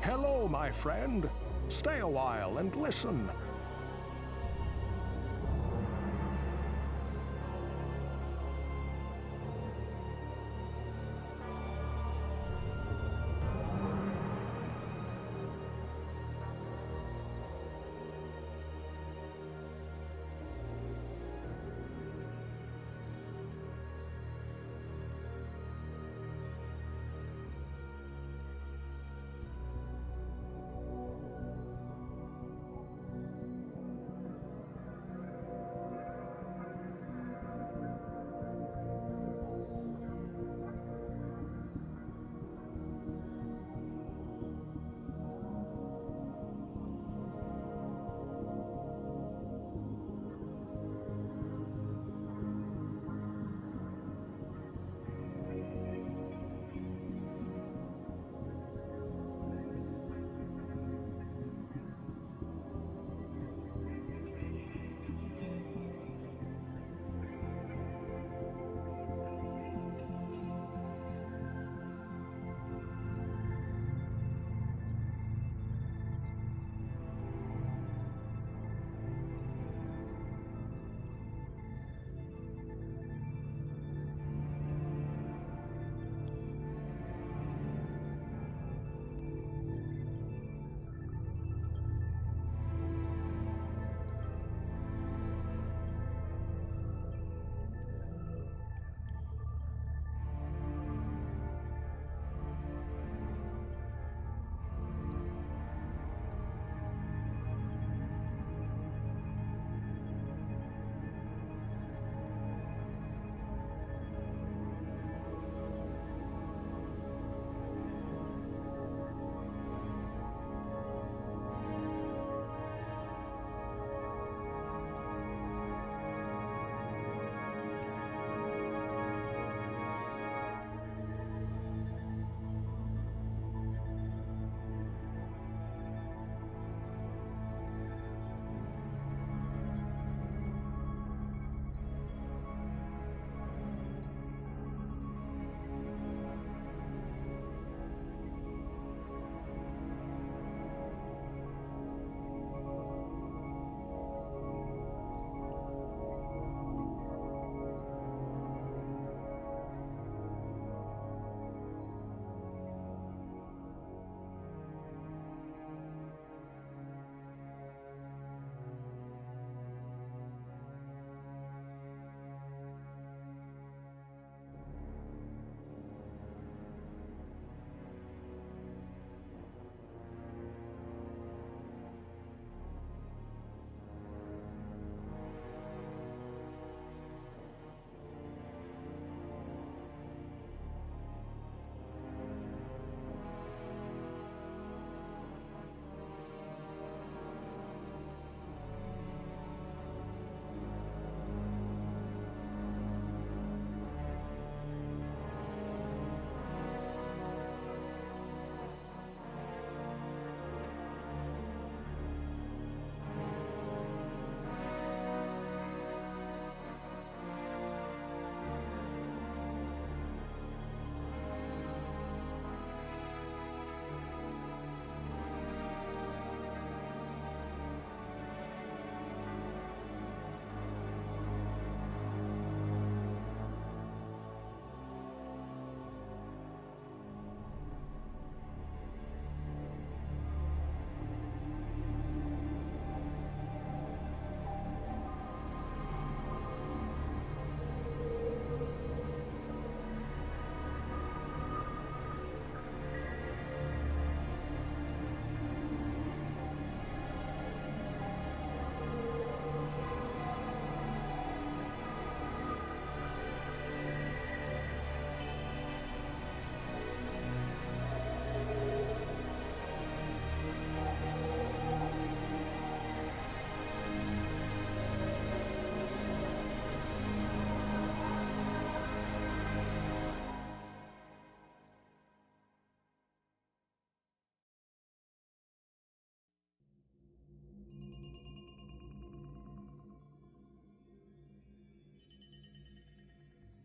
Hello, my friend. Stay a while and listen.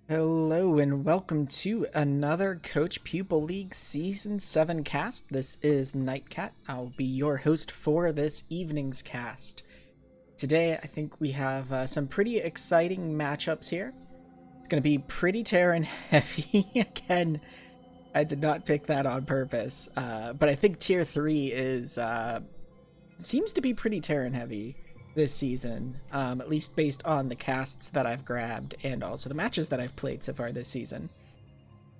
Hello Hello and welcome to another Coach-Pupil League Season 7 cast. This is Nightcat. I'll be your host for this evening's cast. Today I think we have some pretty exciting matchups here. It's going to be pretty Terran heavy. Again, I did not pick that on purpose, but I think Tier 3 is seems to be pretty Terran heavy this season, at least based on the casts that I've grabbed and also the matches that I've played so far this season.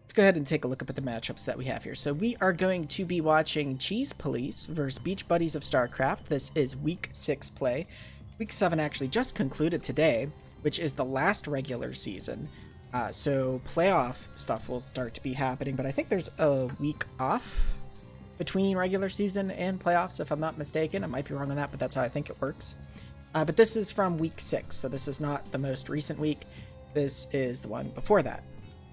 Let's go ahead and take a look up at the matchups that we have here. So we are going to be watching Cheese Police versus Beach Buddies of StarCraft. This is Week 6 play. Week 7 actually just concluded today, which is the last regular season. So playoff stuff will start to be happening, but I think there's a week off between regular season and playoffs, if I'm not mistaken. I might be wrong on that, but that's how I think it works. But this is from Week 6, so this is not the most recent week. This is the one before that.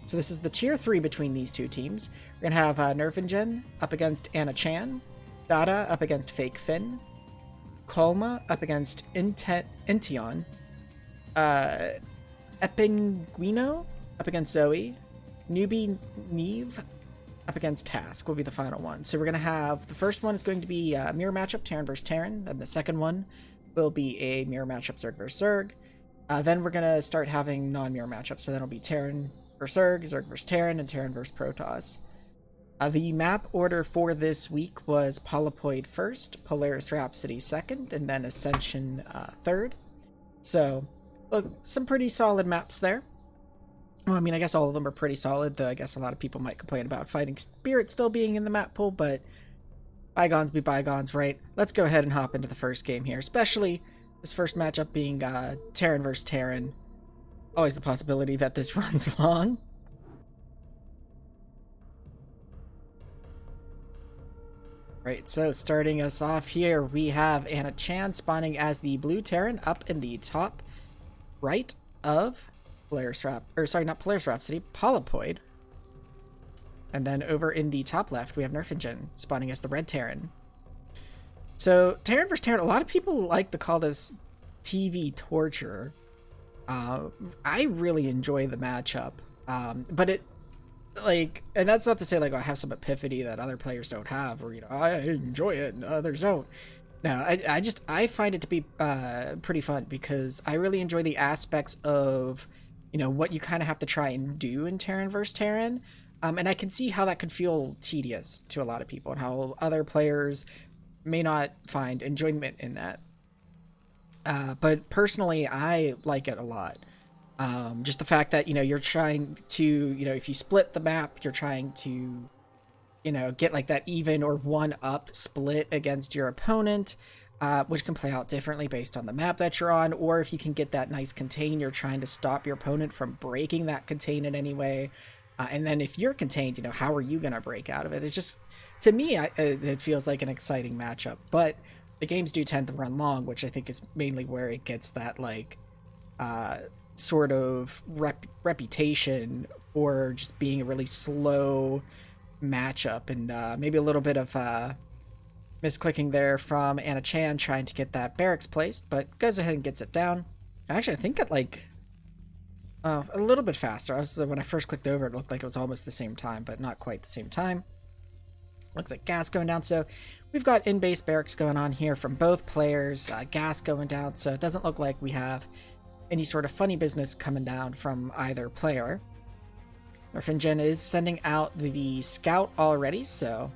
So this is the Tier 3 between these two teams. We're going to have Nerfingen up against Anna Chan, Dada up against Fake Finn, Kolma up against Intion, Epinguino up against Zoe, Newbie Neve up against Task will be the final one. So we're going to have, the first one is going to be a mirror matchup, Terran versus Terran, and the second one will be a mirror matchup, Zerg versus Zerg. Then we're going to start having non-mirror matchups, so then it'll be Terran versus Zerg, Zerg versus Terran, and Terran versus Protoss. The map order for this week was Polypoid first, Polaris Rhapsody second, and then Ascension third. So, look, some pretty solid maps there. Well, I mean, I guess all of them are pretty solid, though I guess a lot of people might complain about Fighting Spirit still being in the map pool, but bygones be bygones, right? Let's go ahead and hop into the first game here, especially this first matchup being Terran versus Terran. Always the possibility that this runs long. Right, so starting us off here, we have Anna Chan spawning as the blue Terran up in the top right of Polaris Rhapsody, Polypoid. And then over in the top left, we have Nerfingen spawning as the red Terran. So Terran versus Terran, a lot of people like to call this TV torture. I really enjoy the matchup, but it, like, and that's not to say like I have some epiphany that other players don't have, or I enjoy it and others don't. No, I find it to be pretty fun because I really enjoy the aspects of what you kind of have to try and do in Terran versus Terran. And I can see how that could feel tedious to a lot of people and how other players may not find enjoyment in that. But personally, I like it a lot. Just the fact that, you're trying to, if you split the map, you're trying to, get like that even or one up split against your opponent, which can play out differently based on the map that you're on. Or if you can get that nice contain, you're trying to stop your opponent from breaking that contain in any way. And then if you're contained, how are you going to break out of it? It's just, to me, it feels like an exciting matchup. But the games do tend to run long, which I think is mainly where it gets that, like, sort of reputation for just being a really slow matchup. And maybe a little bit of misclicking there from Anna Chan trying to get that barracks placed, but goes ahead and gets it down. Actually, I think it, like, a little bit faster. When I first clicked over, it looked like it was almost the same time, but not quite the same time. Looks like gas going down, so we've got in-base barracks going on here from both players, gas going down, so it doesn't look like we have any sort of funny business coming down from either player. Nerfingen is sending out the scout already, so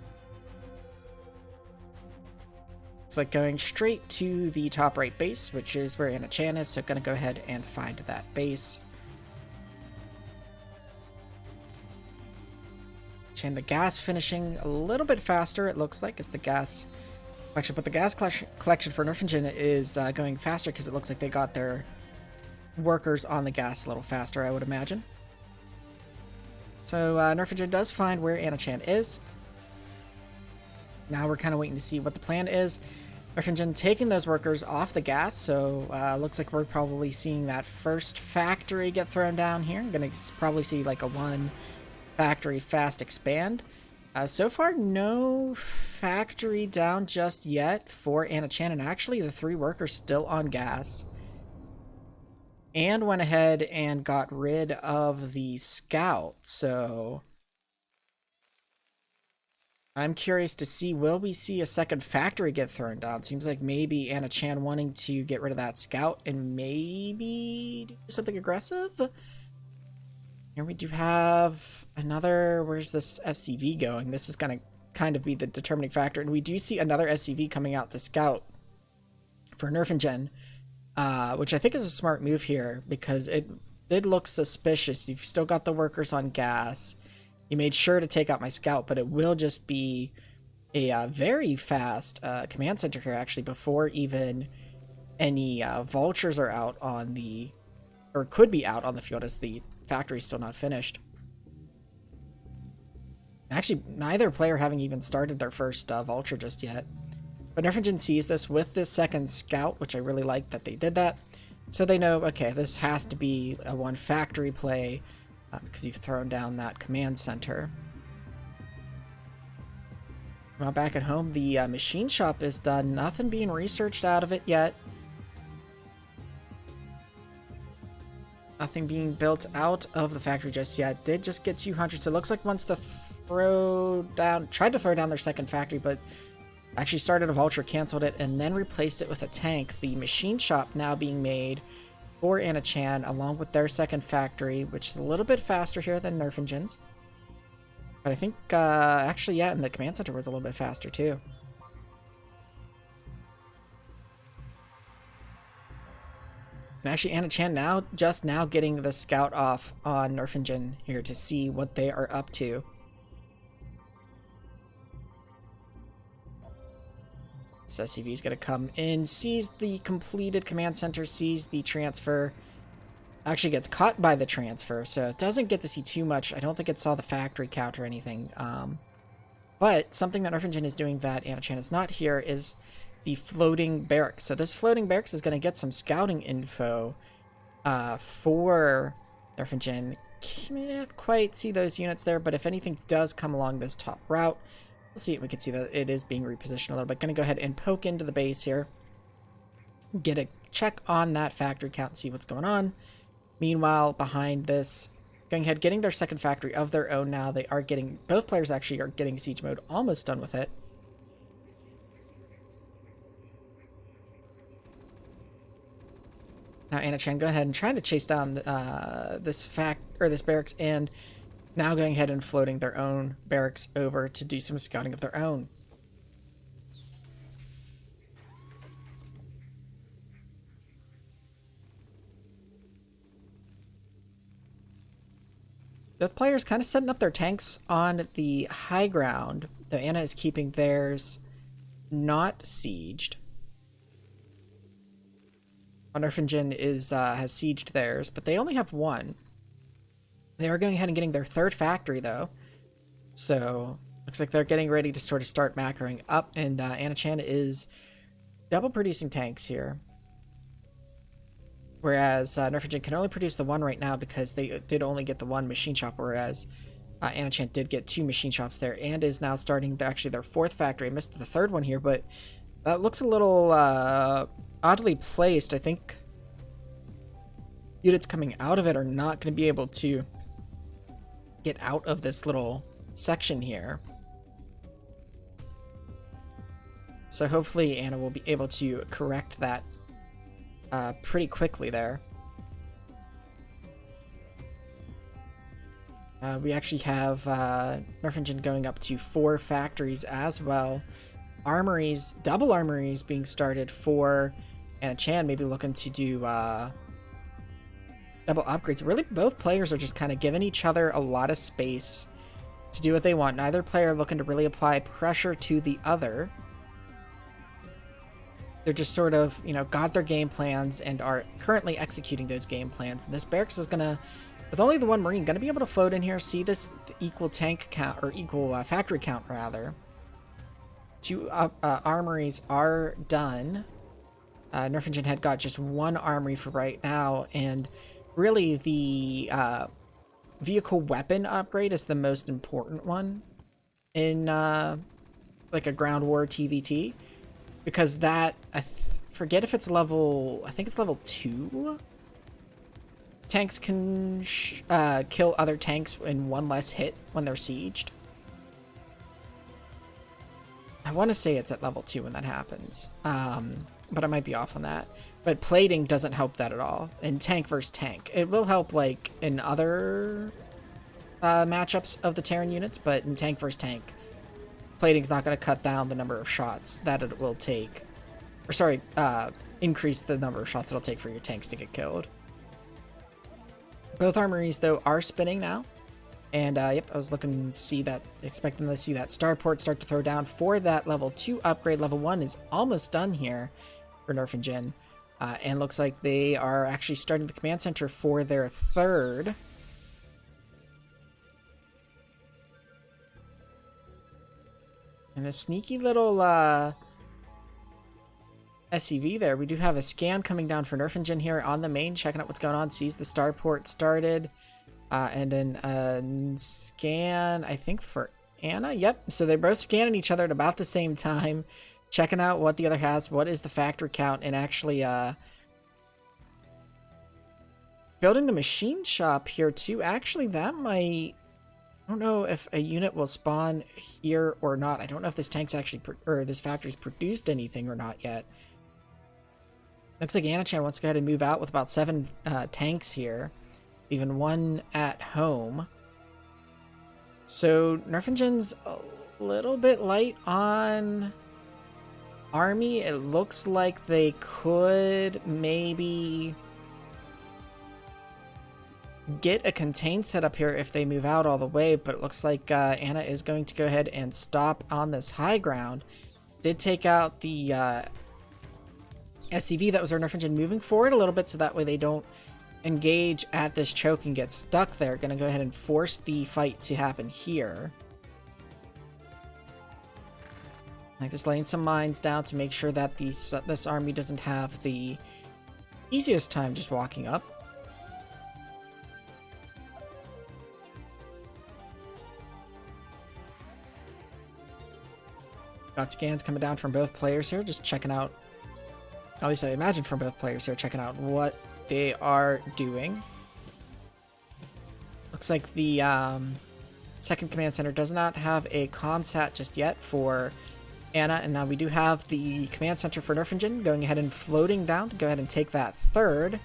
looks like going straight to the top right base, which is where Anna Chan is, so gonna go ahead and find that base. And the gas finishing a little bit faster, it looks like, as the gas collection. But the gas collection for Nerfingen is going faster because it looks like they got their workers on the gas a little faster, I would imagine. So Nerfingen does find where Anna Chan is. Now we're kind of waiting to see what the plan is. Nerfingen taking those workers off the gas, so looks like we're probably seeing that first factory get thrown down here. I'm going to probably see like a one factory fast expand. So far, no factory down just yet for Anna Chan, and actually the 3 workers still on gas. and went ahead and got rid of the scout. So I'm curious to see, will we see a second factory get thrown down? Seems like maybe Anna Chan wanting to get rid of that scout and maybe do something aggressive. Here we do have another, where's this SCV going? This is going to kind of be the determining factor. And we do see another SCV coming out the scout for Nerfingen, which I think is a smart move here because it did look suspicious. You've still got the workers on gas. You made sure to take out my scout, but it will just be a very fast command center here, actually, before even any vultures are out on the, or could be out on the field as the factory's still not finished. Actually, neither player having even started their first vulture just yet. But Nerfingen sees this with this second scout, which I really like that they did that. So they know, okay, this has to be a one factory play because you've thrown down that command center. Now back at home, the machine shop is done. Nothing being researched out of it yet. Nothing being built out of the factory just yet. Did just get 200, so it looks like wants to tried to throw down their second factory, but actually started a vulture, canceled it, and then replaced it with a tank. The machine shop now being made for Anna Chan, along with their second factory, which is a little bit faster here than Nerfingen's. But I think, actually, yeah, and the command center was a little bit faster, too. And actually, Anna Chan just now getting the scout off on Nerfingen here to see what they are up to. So SCV is going to come in, sees the completed command center, sees the transfer, actually gets caught by the transfer, so it doesn't get to see too much. I don't think it saw the factory count or anything. But something that Nerfingen is doing that Anna Chan is not here is the floating barracks. So this floating barracks is going to get some scouting info for Nerfingen. Can't quite see those units there, but if anything does come along this top route, let's see if we can see that it is being repositioned a little bit. Going to go ahead and poke into the base here. Get a check on that factory count and see what's going on. Meanwhile, behind this, going ahead, getting their second factory of their own now. They are getting, both players actually are getting siege mode almost done with it. Now Anna Chan go ahead and trying to chase down this barracks, and now going ahead and floating their own barracks over to do some scouting of their own. Both players kind of setting up their tanks on the high ground, though Anna is keeping theirs not sieged. Nerfingen has sieged theirs, but they only have one. They are going ahead and getting their third factory, though. So, looks like they're getting ready to sort of start macroing up, and Anna Chan is double producing tanks here. Whereas Nerfingen can only produce the one right now because they did only get the one machine shop, whereas Anna Chan did get two machine shops there and is now starting actually their fourth factory. I missed the third one here, but that looks a little oddly placed. I think units coming out of it are not going to be able to get out of this little section here. So hopefully Anna will be able to correct that pretty quickly there. We actually have Nerfingen going up to 4 factories as well. Armories, double armories being started for Anna Chan, maybe looking to do double upgrades. Really, both players are just kind of giving each other a lot of space to do what they want. Neither player looking to really apply pressure to the other. They're just sort of, you know, got their game plans and are currently executing those game plans. And this barracks is gonna, with only the one Marine, gonna be able to float in here, see this equal tank count, or equal factory count rather. 2 armories are done. Nerfingen had got just 1 armory for right now, and really the vehicle weapon upgrade is the most important one in like a ground war TVT. Because that, I forget if it's level, I think it's level 2 tanks can kill other tanks in one less hit when they're sieged. I want to say it's at level 2 when that happens, but I might be off on that. But plating doesn't help that at all in tank versus tank. It will help like in other matchups of the Terran units, but in tank versus tank, plating's not going to cut down the number of shots that it will take. Or sorry, increase the number of shots it'll take for your tanks to get killed. Both armories, though, are spinning now. And, yep, I was looking to see that, expecting to see that starport start to throw down for that level 2 upgrade. Level 1 is almost done here for Nerf and Jin. And looks like they are actually starting the command center for their 3rd. And a sneaky little SCV there. We do have a scan coming down for Nerf and Jin here on the main, checking out what's going on, sees the starport started. And then scan, I think, for Anna. Yep, so they're both scanning each other at about the same time, checking out what the other has, what is the factory count, and actually building the machine shop here too. Actually, that might... I don't know if a unit will spawn here or not. I don't know if this tank's actually... or this factory's produced anything or not yet. Looks like Anna-chan wants to go ahead and move out with about 7 tanks here. Even 1 at home. So Nerf and Jin's a little bit light on army. It looks like they could maybe get a contain set up here if they move out all the way, but it looks like Anna is going to go ahead and stop on this high ground. Did take out the SCV that was our Nerf and Jin, moving forward a little bit so that way they don't engage at this choke and get stuck there. Gonna go ahead and force the fight to happen here. Like this, laying some mines down to make sure that this army doesn't have the easiest time just walking up. Got scans coming down from both players here, just checking out, at least I imagine from both players here, checking out what they are doing. Looks like the second command center does not have a comsat just yet for Anna, and now we do have the command center for Nerf and Jin going ahead and floating down to go ahead and take that 3rd.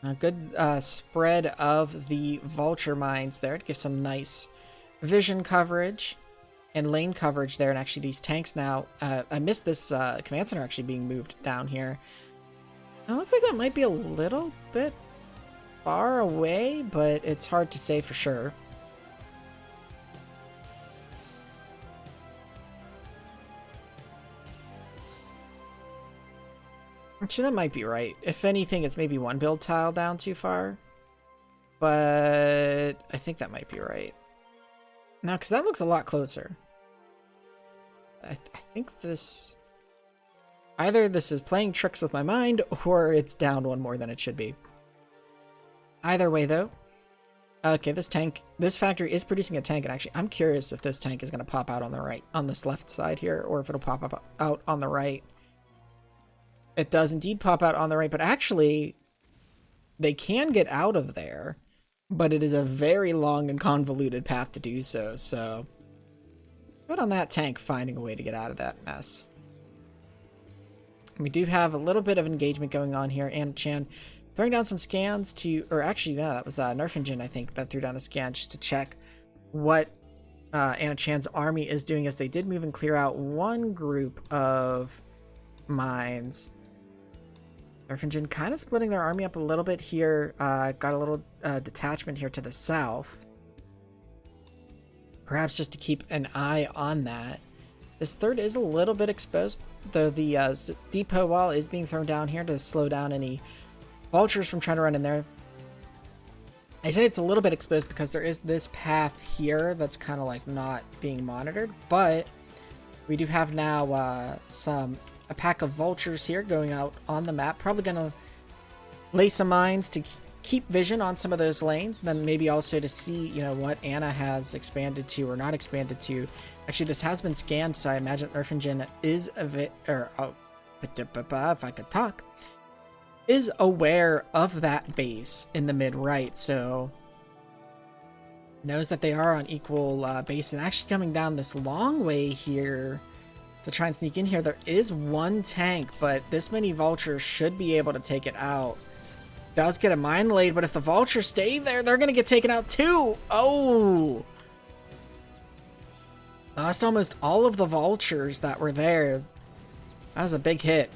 A good spread of the vulture mines there to give some nice vision coverage and lane coverage there. And actually these tanks now, I missed this command center actually being moved down here. It looks like that might be a little bit far away, but it's hard to say for sure. Actually, that might be right. If anything, it's maybe 1 build tile down too far. But I think that might be right. No, because that looks a lot closer. I think this... either this is playing tricks with my mind, or it's down 1 more than it should be. Either way, though. Okay, this factory is producing a tank, and actually, I'm curious if this tank is going to pop out on the right, on this left side here, or if it'll pop up out on the right. It does indeed pop out on the right, but actually, they can get out of there, but it is a very long and convoluted path to do so, so good on that tank finding a way to get out of that mess. We do have a little bit of engagement going on here. Anna-chan throwing down some scans to, or actually, no, that was Nerf and Jin, I think, that threw down a scan just to check what Anna-chan's army is doing, as they did move and clear out 1 group of mines. Nerf and Jin kind of splitting their army up a little bit here. Got a little detachment here to the south. Perhaps just to keep an eye on that. This 3rd is a little bit exposed, though the depot wall is being thrown down here to slow down any vultures from trying to run in there. I say it's a little bit exposed because there is this path here that's kind of like not being monitored, but we do have now a pack of vultures here going out on the map. Probably going to lay some mines to keep vision on some of those lanes, and then maybe also to see, you know, what Anna has expanded to or not expanded to. Actually, this has been scanned, so I imagine Nerf and Jin is if I could talk, is aware of that base in the mid right, so knows that they are on equal base and actually coming down this long way here to try and sneak in here. There is one tank, but this many vultures should be able to take it out. Does get a mine laid, but if the vultures stay there, they're gonna get taken out too. Oh, lost almost all of the vultures that were there. That was a big hit.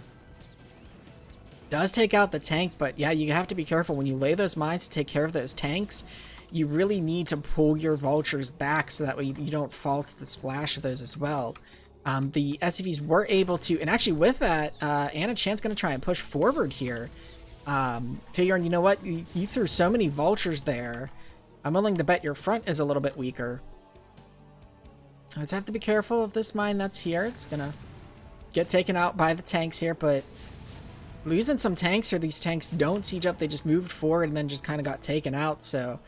Does take out the tank, but yeah, you have to be careful when you lay those mines to take care of those tanks. You really need to pull your vultures back so that way you don't fall to the splash of those as well. The SCVs were able to, and actually with that, Anna Chan's going to try and push forward here. Figuring, you know what, you threw so many vultures there. I'm willing to bet your front is a little bit weaker. I just have to be careful of this mine that's here. It's going to get taken out by the tanks here, but losing some tanks here. These tanks don't siege up. They just moved forward and then just kind of got taken out. So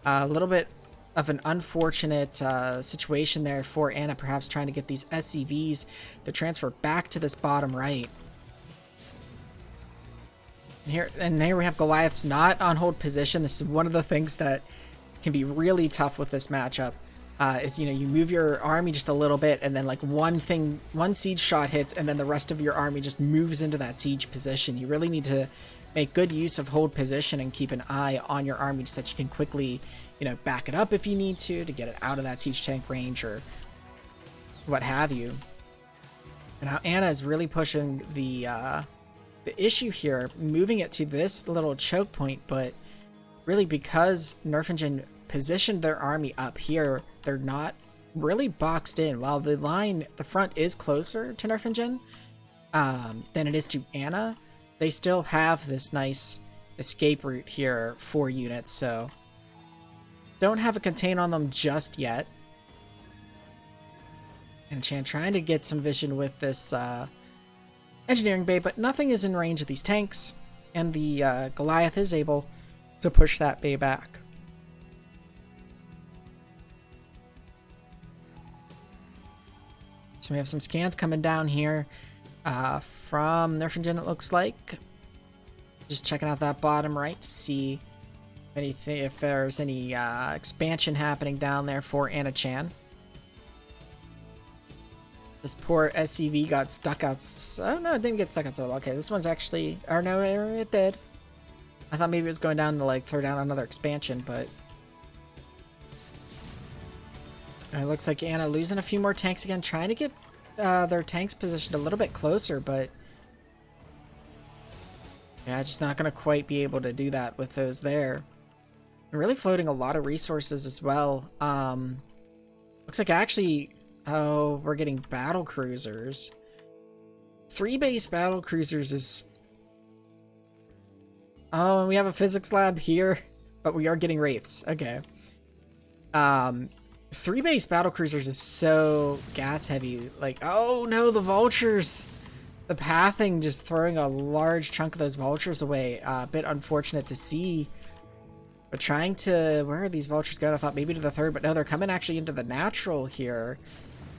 a little bit of an unfortunate situation there for Anna, perhaps trying to get these SCVs to transfer back to this bottom right. And there we have Goliaths not on hold position. This is one of the things that can be really tough with this matchup. Is, you know, you move your army just a little bit and then like one siege shot hits and then the rest of your army just moves into that siege position. You really need to make good use of hold position and keep an eye on your army so that you can quickly, you know, back it up if you need to get it out of that siege tank range or what have you. And now Anna is really pushing the issue here, moving it to this little choke point, but really because Nerfingen positioned their army up here, they're not really boxed in. While the front is closer to Nerfingen than it is to Anna, they still have this nice escape route here for units, so don't have a contain on them just yet. And Chan trying to get some vision with this engineering bay, but nothing is in range of these tanks, and the Goliath is able to push that bay back. So we have some scans coming down here from Nerfingen, it looks like. Just checking out that bottom right to see anything, if there's any expansion happening down there for Anna Chan. This poor SCV got stuck out. Oh no, it didn't get stuck outside the wall. Okay, this one's actually, or no, it did. I thought maybe it was going down to like throw down another expansion, but it looks like Anna losing a few more tanks again, trying to get their tanks positioned a little bit closer, but yeah, just not going to quite be able to do that with those there. And really floating a lot of resources as well. Looks like actually, oh, we're getting battle cruisers. 3 base battle cruisers is... Oh, and we have a physics lab here, but we are getting wraiths. Okay. 3 base battle cruisers is so gas heavy. Like, oh no, the vultures. The pathing just throwing a large chunk of those vultures away. A bit unfortunate to see. But trying to... Where are these vultures going? I thought maybe to the third, but no, they're coming actually into the natural here.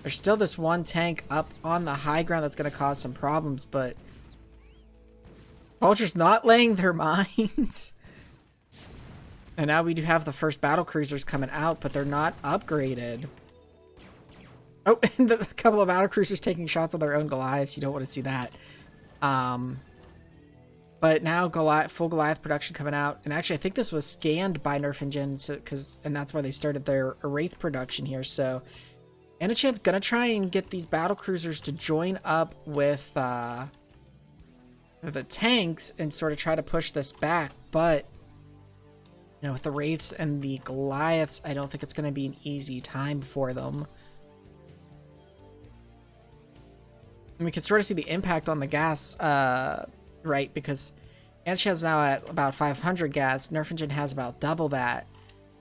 There's still this one tank up on the high ground that's going to cause some problems, but... Vultures not laying their mines. And now we do have the first battle cruisers coming out, but they're not upgraded. Oh, and a couple of battle cruisers taking shots of their own Goliaths. You don't want to see that. But now full Goliath production coming out. And actually, I think this was scanned by Nerfingen, and that's why they started their Wraith production here. So, Anna Chan's gonna try and get these battle cruisers to join up with the tanks and sort of try to push this back. But, you know, with the Wraiths and the Goliaths, I don't think it's gonna be an easy time for them. And we can sort of see the impact on the gas, right? Because Anna Chan's now at about 500 gas. Nerfingen has about double that.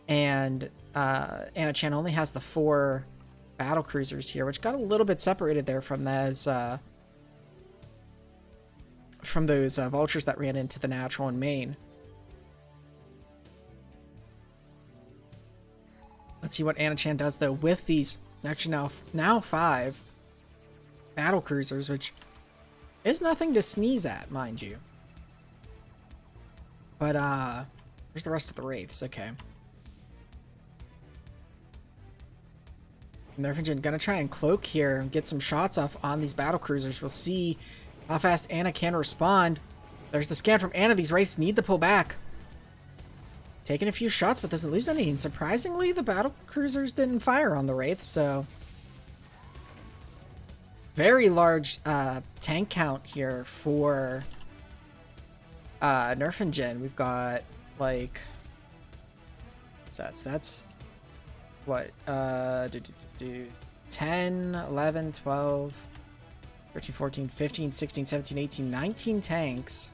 And Anna Chan only has the 4 battle cruisers here, which got a little bit separated there from those vultures that ran into the natural and main. Let's see what Anna Chan does though with these. Actually, now 5 battle cruisers, which Is nothing to sneeze at, mind you. But, where's the rest of the Wraiths? Okay. Nerfingen gonna try and cloak here and get some shots off on these battle cruisers. We'll see how fast Anna can respond. There's the scan from Anna. These Wraiths need to pull back. Taking a few shots, but doesn't lose any. And surprisingly, the battle cruisers didn't fire on the Wraiths, so... Very large tank count here for Nerfingen. We've got, like... What's that? So that's... What? 10, 11, 12, 13, 14, 15, 16, 17, 18, 19 tanks.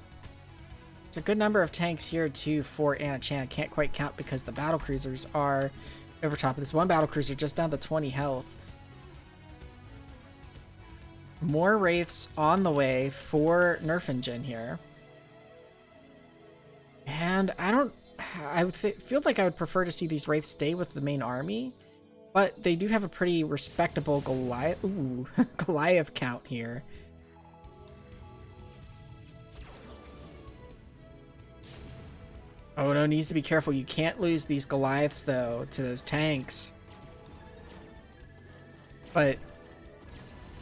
It's a good number of tanks here, too, for Anna Chan. Can't quite count because the battle cruisers are over top of this one battle cruiser, just down to 20 health. More Wraiths on the way for Nerfingen here. And I would feel like I would prefer to see these Wraiths stay with the main army. But they do have a pretty respectable Goliath count here. Oh no, needs to be careful. You can't lose these Goliaths, though, to those tanks. But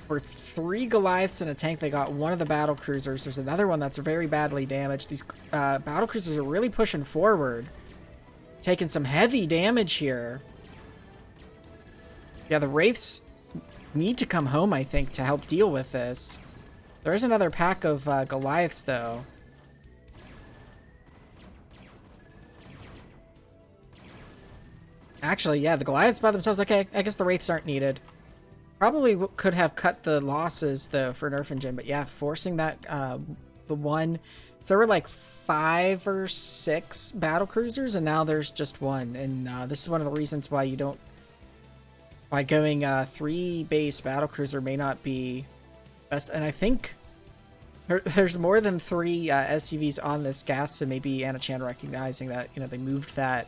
for 3 Goliaths in a tank, they got one of the battle cruisers. There's another one that's very badly damaged. These battle cruisers are really pushing forward. Taking some heavy damage here. Yeah, the Wraiths need to come home, I think, to help deal with this. There is another pack of Goliaths, though. Actually, yeah, the Goliaths by themselves, okay, I guess the Wraiths aren't needed. Probably could have cut the losses, though, for Nerfingen, but yeah, forcing that, the one... So there were like 5 or 6 battle cruisers, and now there's just one. And this is one of the reasons why you don't... Why going 3 base battle cruiser may not be best. And I think there's more than 3 SCVs on this gas, so maybe Anna Chan recognizing that, you know, they moved that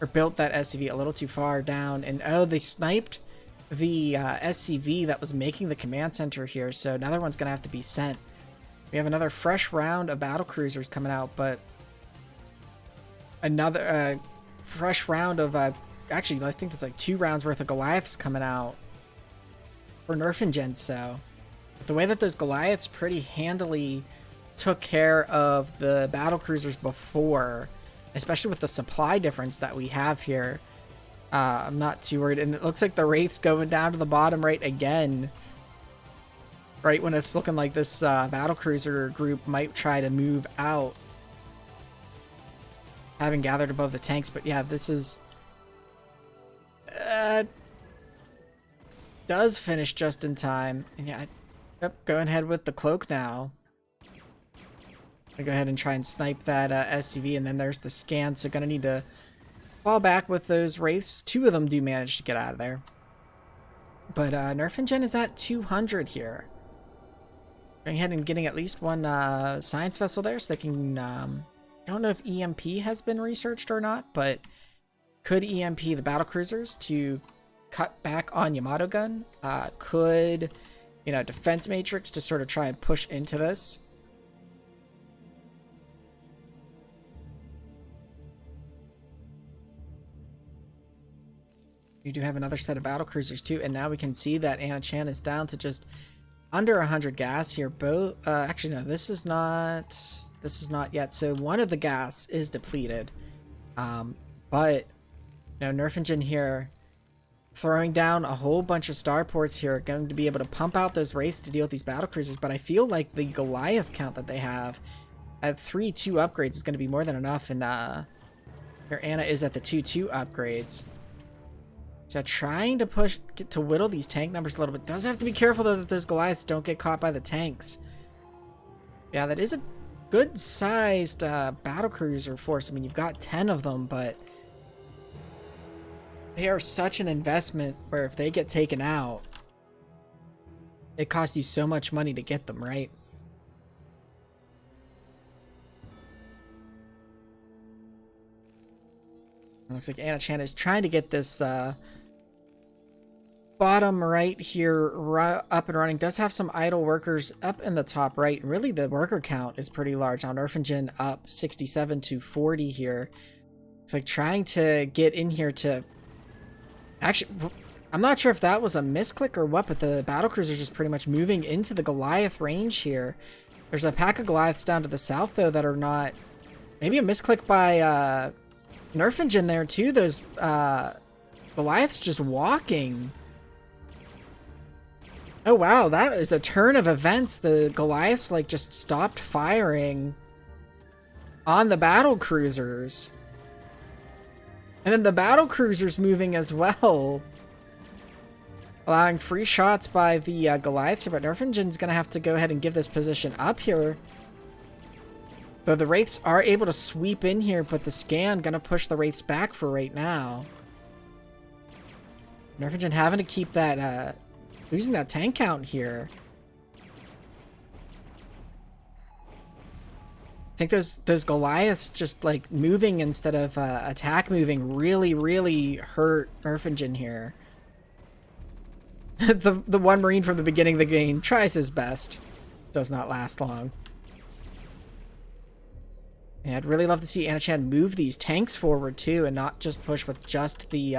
or built that SCV a little too far down. And oh, they sniped the SCV that was making the command center here, so another one's gonna have to be sent. We have another fresh round of battle cruisers coming out, but another fresh round of actually, I think there's like 2 rounds worth of Goliaths coming out for Nerfingen, so... But the way that those Goliaths pretty handily took care of the battle cruisers before, especially with the supply difference that we have here, I'm not too worried. And it looks like the Wraith's going down to the bottom right again. Right when it's looking like this battle cruiser group might try to move out. Having gathered above the tanks, but yeah, this is... does finish just in time. And yeah, yep, going ahead with the cloak now. Gonna go ahead and try and snipe that SCV, and then there's the scan, so gonna need to fall back with those Wraiths. 2 of them do manage to get out of there. But Nerfingen is at 200 here. Going ahead and getting at least one science vessel there, so they can... I don't know if EMP has been researched or not, but could EMP the battle cruisers to cut back on Yamato gun? Could, you know, defense matrix to sort of try and push into this? We do have another set of battle cruisers too, and now we can see that Anna Chan is down to just under 100 gas here. Both, actually no, this is not yet. So one of the gas is depleted, but you know, Nerfingen here throwing down a whole bunch of starports here, going to be able to pump out those Wraiths to deal with these battle cruisers. But I feel like the Goliath count that they have at 3-2 upgrades is going to be more than enough, and here Anna is at the 2-2 upgrades. So trying to get to whittle these tank numbers a little bit. Does have to be careful though that those Goliaths don't get caught by the tanks. Yeah, that is a good sized battle cruiser force. I mean, you've got 10 of them, but they are such an investment where if they get taken out, it costs you so much money to get them, right? It looks like Anna Chan is trying to get this bottom right here, up and running, does have some idle workers up in the top right. Really, the worker count is pretty large. Now, Nerfingen up 67 to 40 here. It's like trying to get in here to... Actually, I'm not sure if that was a misclick or what, but the battlecruisers just pretty much moving into the Goliath range here. There's a pack of Goliaths down to the south, though, that are not... Maybe a misclick by Nerfingen there, too. Those Goliaths just walking. Oh, wow, that is a turn of events. The Goliaths, like, just stopped firing on the battlecruisers. And then the battlecruisers moving as well. Allowing free shots by the Goliaths here, but Nerfingen's going to have to go ahead and give this position up here. Though the Wraiths are able to sweep in here, but the scan going to push the Wraiths back for right now. Nerfingen having to keep that, losing that tank count here. I think those Goliaths just like moving instead of attack moving really hurt Nerfingen here. the one Marine from the beginning of the game tries his best. Does not last long. And I'd really love to see Anachan move these tanks forward too and not just push with just the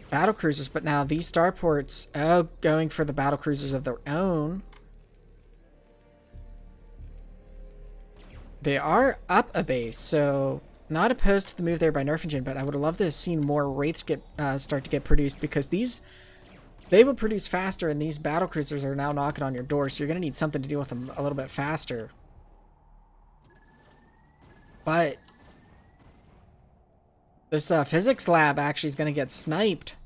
battlecruisers. But now these starports, going for the battlecruisers of their own. They are up a base, so not opposed to the move there by Nerfingen, but I would have loved to have seen more Wraiths start to get produced, because they will produce faster, and these battlecruisers are now knocking on your door, so you're going to need something to deal with them a little bit faster. But this physics lab actually is going to get sniped,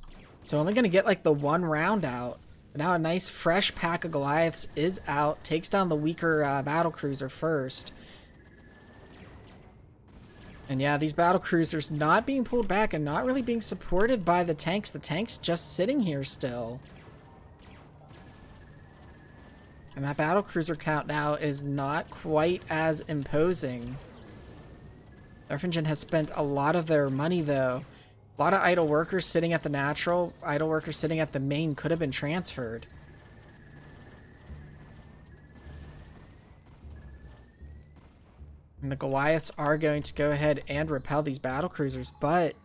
so only going to get like the one round out. But now a nice fresh pack of Goliaths is out, takes down the weaker battlecruiser first. And yeah, these battlecruisers not being pulled back and not really being supported by the tanks. The tanks just sitting here still. And that battlecruiser count now is not quite as imposing. Nerfingen has spent a lot of their money though. A lot of idle workers sitting at the natural, idle workers sitting at the main could have been transferred. And the Goliaths are going to go ahead and repel these battlecruisers, but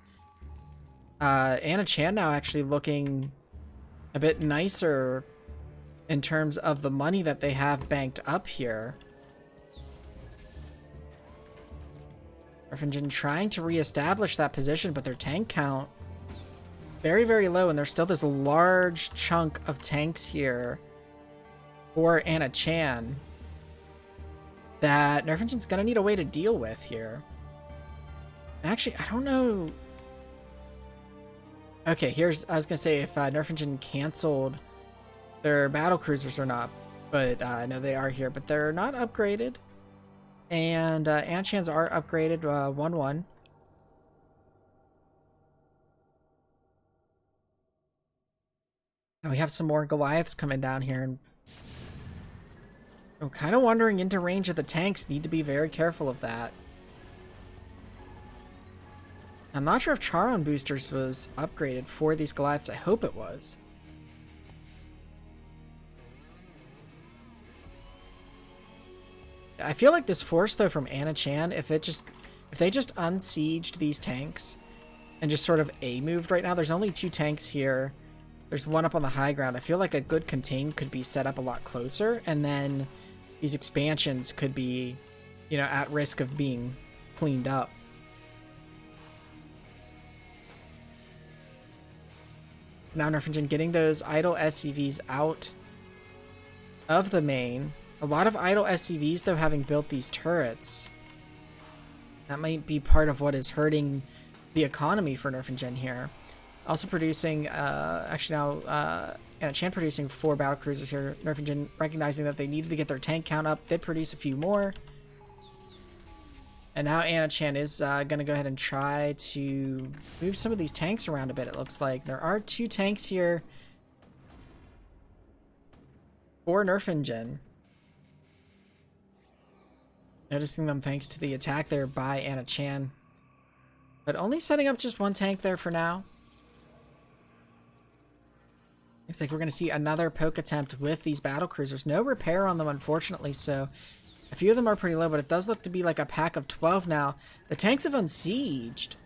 Anachan now actually looking a bit nicer in terms of the money that they have banked up here. Nerfingen trying to reestablish that position, but their tank count very low, and there's still this large chunk of tanks here for Anachan that Nerfingen's gonna need a way to deal with here. Actually, I don't know. Okay, I was gonna say if Nerfingen canceled their battlecruisers or not, but no, they are here, but they're not upgraded. And Anachan's are upgraded 1-1. And we have some more Goliaths coming down here, and I'm kind of wandering into range of the tanks. Need to be very careful of that. I'm not sure if Charon boosters was upgraded for these Goliaths. I hope it was. I feel like this force though from Anachan, if they just unsieged these tanks and just sort of moved right now. There's only 2 tanks here. There's one up on the high ground. I feel like a good contain could be set up a lot closer, and then these expansions could be, you know, at risk of being cleaned up. Now Nerfingen getting those idle SCVs out of the main. A lot of idle SCVs though, having built these turrets. That might be part of what is hurting the economy for Nerfingen here. Also producing, actually now, Anachan producing 4 battlecruisers here. Nerfingen recognizing that they needed to get their tank count up. They produce a few more. And now Anachan is going to go ahead and try to move some of these tanks around a bit, it looks like. There are 2 tanks here for Nerfingen. Noticing them thanks to the attack there by Anachan. But only setting up just 1 tank there for now. Looks like we're going to see another poke attempt with these battle cruisers. No repair on them, unfortunately, so a few of them are pretty low, but it does look to be like a pack of 12 now. The tanks have unsieged,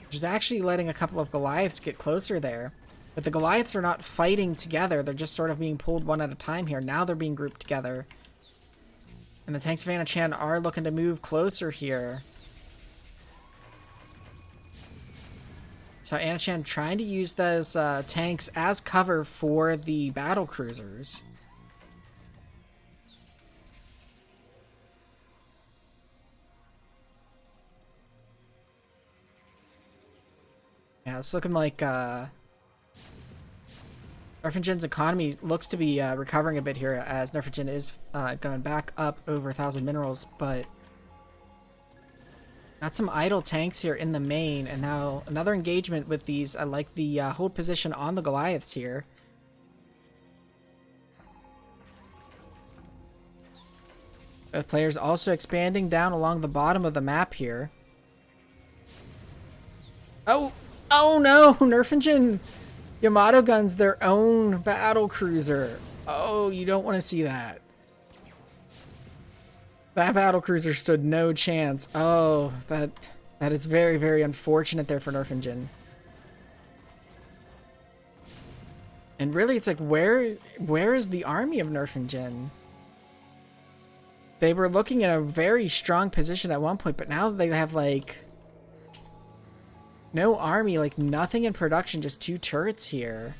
which is actually letting a couple of Goliaths get closer there. But the Goliaths are not fighting together. They're just sort of being pulled one at a time here. Now they're being grouped together. And the tanks of Anna-chan are looking to move closer here. So Anna-chan trying to use those tanks as cover for the battle cruisers. Yeah, it's looking like Nerfingen's economy looks to be recovering a bit here, as Nerfingen is going back up over 1,000 minerals, but got some idle tanks here in the main, and now another engagement with these. I like the hold position on the Goliaths here. Both players also expanding down along the bottom of the map here. Oh no! Nerfingen Yamato guns their own battle cruiser. Oh, you don't want to see that. That battle cruiser stood no chance. Oh, that is very, very unfortunate there for Nerfingen. And really, it's like, where is the army of Nerfingen? They were looking at a very strong position at one point, but now they have, like, no army, like nothing in production, just 2 turrets here.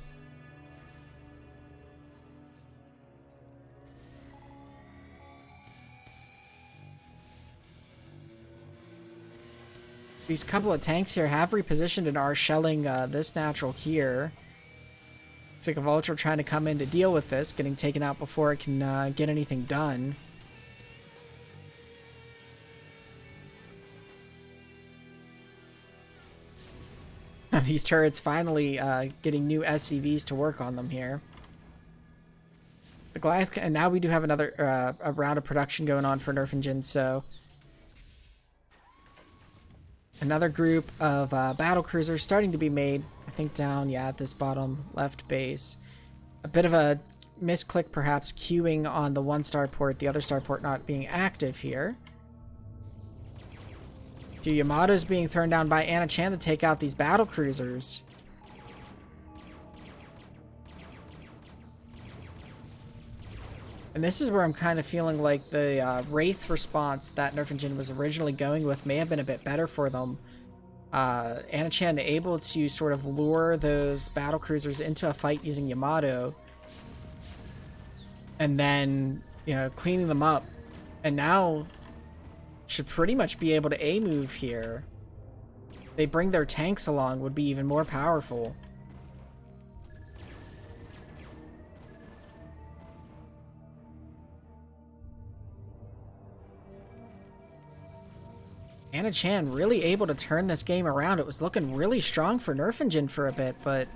These couple of tanks here have repositioned and are shelling this natural here. It's like a Vulture trying to come in to deal with this, getting taken out before it can get anything done. These turrets finally getting new SCVs to work on them here. The Goliath, and now we do have another a round of production going on for Nerfingen, so another group of battle cruisers starting to be made. I think down, yeah, at this bottom left base. A bit of a misclick, perhaps, queuing on the 1-star port, the other star port not being active here. Yamato's being thrown down by Anna-chan to take out these battle cruisers. And this is where I'm kind of feeling like the Wraith response that Nerfingen was originally going with may have been a bit better for them. Anna-chan able to sort of lure those battle cruisers into a fight using Yamato. And then, you know, cleaning them up. And now should pretty much be able to A-move here. They bring their tanks along, would be even more powerful. Anna-chan really able to turn this game around. It was looking really strong for Nerfingen for a bit, but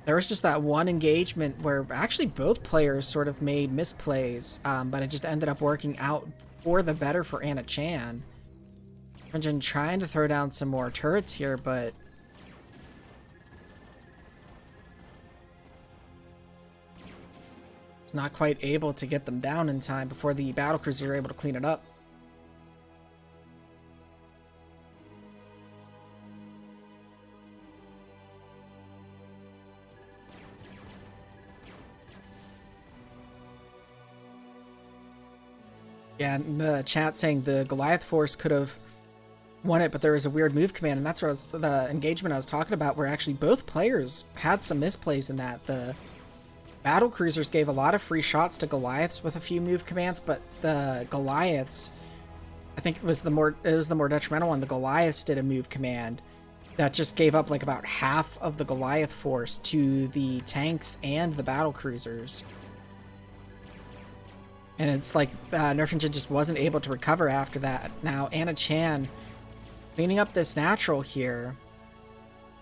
there was just that one engagement where actually both players sort of made misplays, but it just ended up working out for the better for Anna-chan. Nerfingen trying to throw down some more turrets here, but it's not quite able to get them down in time before the battlecruisers are able to clean it up. Yeah, and the chat saying the Goliath force could have won it, but there was a weird move command, and that's where the engagement I was talking about, where actually both players had some misplays in that. The battle cruisers gave a lot of free shots to Goliaths with a few move commands, but the Goliaths, I think it was the more detrimental one. The Goliaths did a move command that just gave up like about half of the Goliath force to the tanks and the battle cruisers. And it's like Nerfingen just wasn't able to recover after that. Now Anna-chan cleaning up this natural here.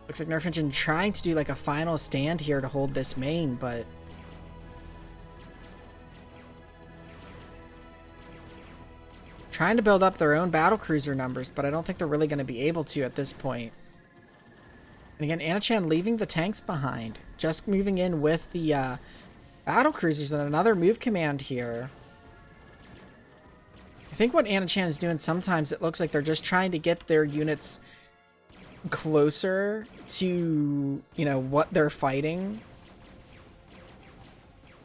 Looks like Nerfingen trying to do like a final stand here to hold this main, but trying to build up their own battlecruiser numbers, but I don't think they're really going to be able to at this point. And again, Anna-chan leaving the tanks behind. just moving in with the battle cruisers and another move command here. I think what Anna Chan is doing sometimes, it looks like they're just trying to get their units closer to, you know, what they're fighting.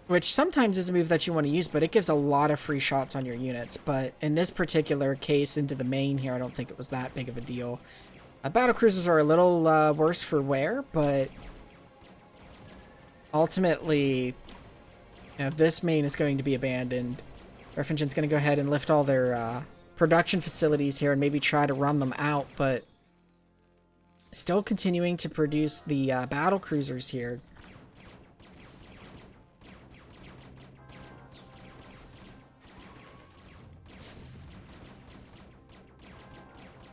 Which sometimes is a move that you want to use, but it gives a lot of free shots on your units. But in this particular case, into the main here, I don't think it was that big of a deal. Battle cruisers are a little worse for wear, but ultimately, you know, this main is going to be abandoned. Nerfingen's going to go ahead and lift all their production facilities here and maybe try to run them out, but still continuing to produce the battle cruisers here.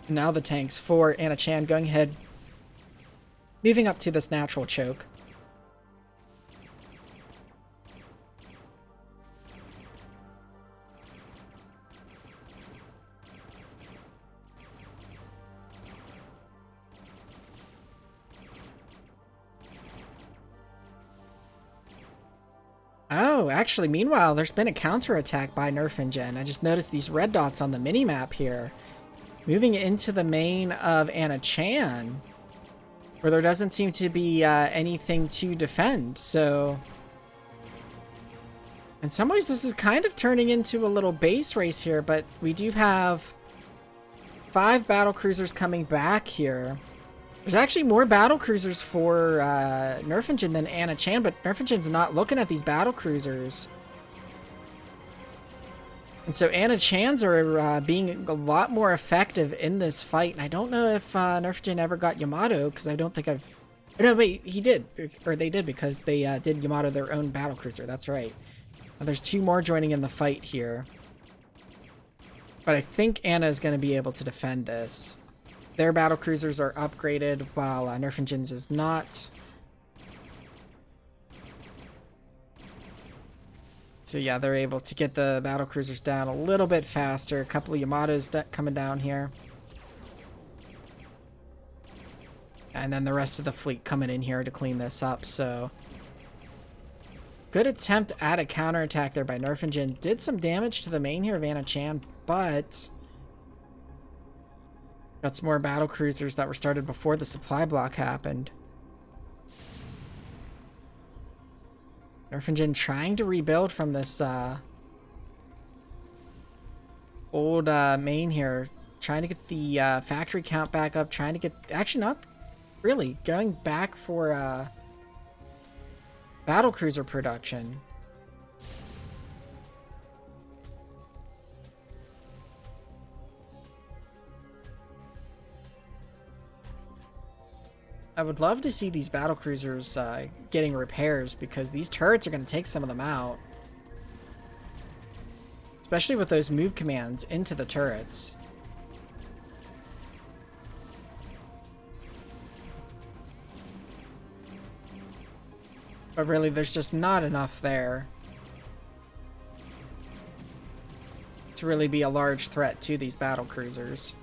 Now the tanks for Anna Chan going ahead, moving up to this natural choke. Oh, actually, meanwhile, there's been a counterattack by Nerfingen. I just noticed these red dots on the minimap here. Moving into the main of Anna Chan, where there doesn't seem to be anything to defend, so in some ways this is kind of turning into a little base race here, but we do have 5 battle cruisers coming back here. There's actually more battle cruisers for Nerfingen than Anna Chan, but Nerfingen's not looking at these battle cruisers. And so Anna Chan's are being a lot more effective in this fight. And I don't know if Nerfingen ever got Yamato, because I don't think I've... No, wait, he did. Or they did, because they did Yamato their own battlecruiser. That's right. Now, there's 2 more joining in the fight here. But I think Anna is going to be able to defend this. Their battlecruisers are upgraded, while Nerfingen's is not. So yeah, they're able to get the battle cruisers down a little bit faster. A couple of Yamatos coming down here. And then the rest of the fleet coming in here to clean this up, so... Good attempt at a counterattack there by Nerfingen. Did some damage to the main here of Anna Chan, but... Got some more battle cruisers that were started before the supply block happened. Nerfingen trying to rebuild from this old main here. Trying to get the factory count back up. Trying to get... Actually, not really. Going back for battle cruiser production. I would love to see these battle cruisers getting repairs, because these turrets are going to take some of them out. Especially with those move commands into the turrets. But really, there's just not enough there to really be a large threat to these battle cruisers.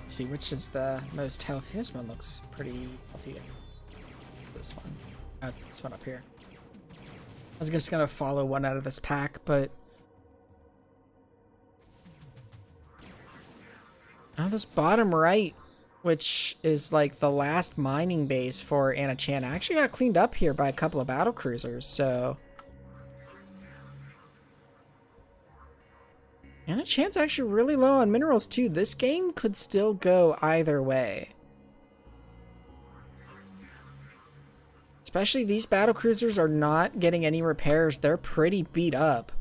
See which is the most healthy. This one looks pretty healthy. It's this one. Oh, it's this one up here. I was just gonna follow one out of this pack, but oh, this bottom right, which is like the last mining base for Anna Chan, actually got cleaned up here by a couple of battle cruisers. So Anna Chan's actually really low on minerals too. This game could still go either way. Especially these battle cruisers are not getting any repairs. They're pretty beat up.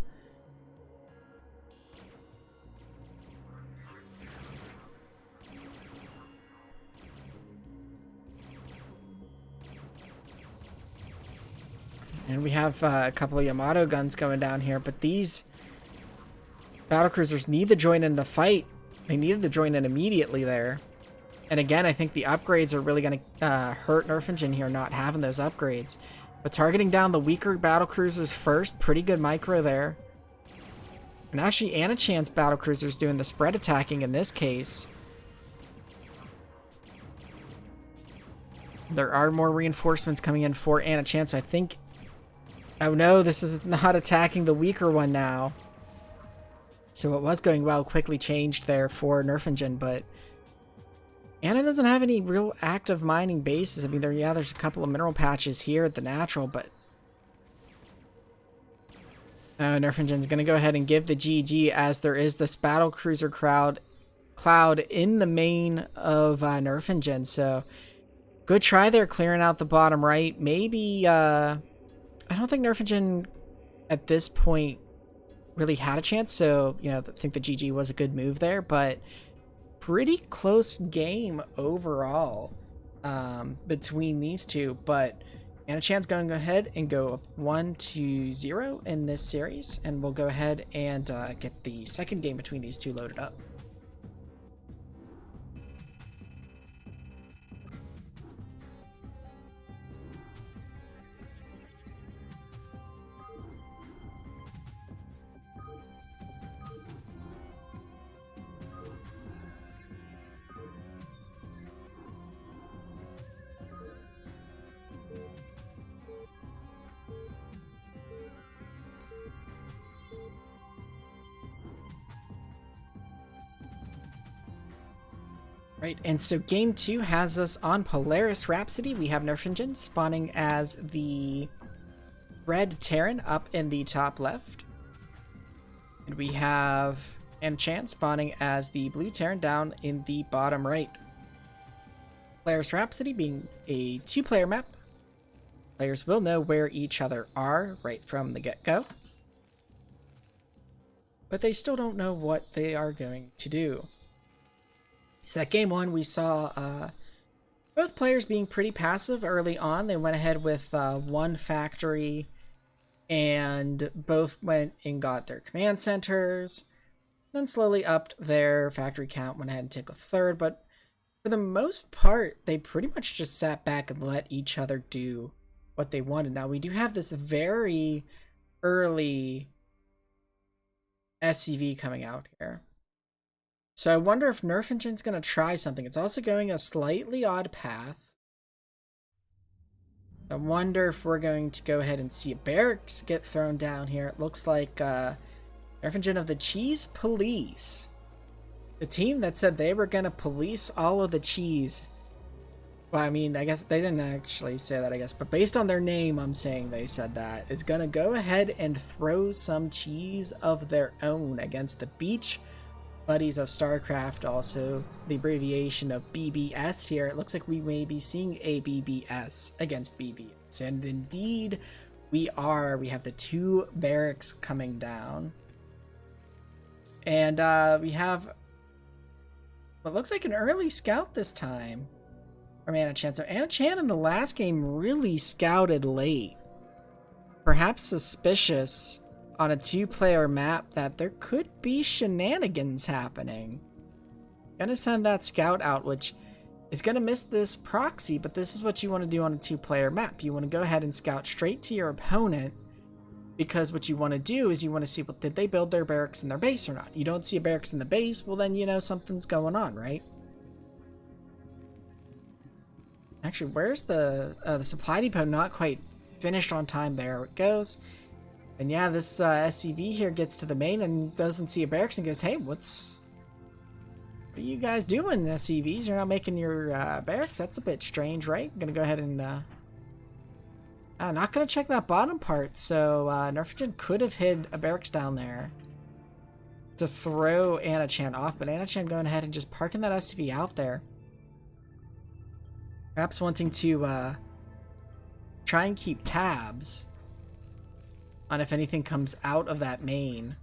And we have a couple of Yamato guns going down here, but these battlecruisers need to join in the fight. They needed to join in immediately there. And again, I think the upgrades are really going to hurt Nerfingen here, not having those upgrades. But targeting down the weaker battlecruisers first, pretty good micro there. And actually, Anachan's battlecruisers doing the spread attacking in this case. There are more reinforcements coming in for Anachan, so I think... Oh no, this is not attacking the weaker one now. So it was going well, quickly changed there for Nerfingen, but... Anna doesn't have any real active mining bases. I mean, there's a couple of mineral patches here at the natural, but... Nerfingen's going to go ahead and give the GG as there is this battlecruiser cloud in the main of Nerfingen, so... Good try there, clearing out the bottom right. Maybe, I don't think Nerfingen at this point really had a chance, so, you know, I think the GG was a good move there, but pretty close game overall between these two. But Anachan's going to go ahead and go up 1-0 in this series, and we'll go ahead and get the second game between these two loaded up. Right, and so game 2 has us on Polaris Rhapsody. We have Nerfingen spawning as the red Terran up in the top left. And we have Anachan spawning as the blue Terran down in the bottom right. Polaris Rhapsody being a 2-player map. Players will know where each other are right from the get-go. But they still don't know what they are going to do. So that game 1, we saw both players being pretty passive early on. They went ahead with one factory and both went and got their command centers, then slowly upped their factory count, went ahead and took a third. But for the most part, they pretty much just sat back and let each other do what they wanted. Now, we do have this very early SCV coming out here. So I wonder if Nerfingen's going to try something. It's also going a slightly odd path. I wonder if we're going to go ahead and see a barracks get thrown down here. It looks like Nerfingen of the Cheese Police. The team that said they were going to police all of the cheese. Well, I mean, I guess they didn't actually say that, I guess. But based on their name, I'm saying they said that. Is going to go ahead and throw some cheese of their own against the Beach Buddies of StarCraft, also the abbreviation of BBS here. It looks like we may be seeing a BBS against BBS. And indeed, we are. We have the 2 barracks coming down. And we have what looks like an early scout this time from Anachan. So Anachan in the last game really scouted late. Perhaps suspicious on a 2-player map that there could be shenanigans happening. Gonna send that scout out, which is gonna miss this proxy, but this is what you want to do on a 2-player map. You want to go ahead and scout straight to your opponent, because what you want to do is you want to see, well, did they build their barracks in their base or not? You don't see a barracks in the base, well then you know something's going on, right? Actually, where's the supply depot? Not quite finished on time. There it goes. And yeah, this SCV here gets to the main and doesn't see a barracks and goes, hey, what are you guys doing, SCVs? You're not making your barracks? That's a bit strange, right? I'm going to go ahead and... I'm not going to check that bottom part, so Nerfingen could have hid a barracks down there to throw Anachan off, but Anachan going ahead and just parking that SCV out there. Perhaps wanting to try and keep tabs on if anything comes out of that main.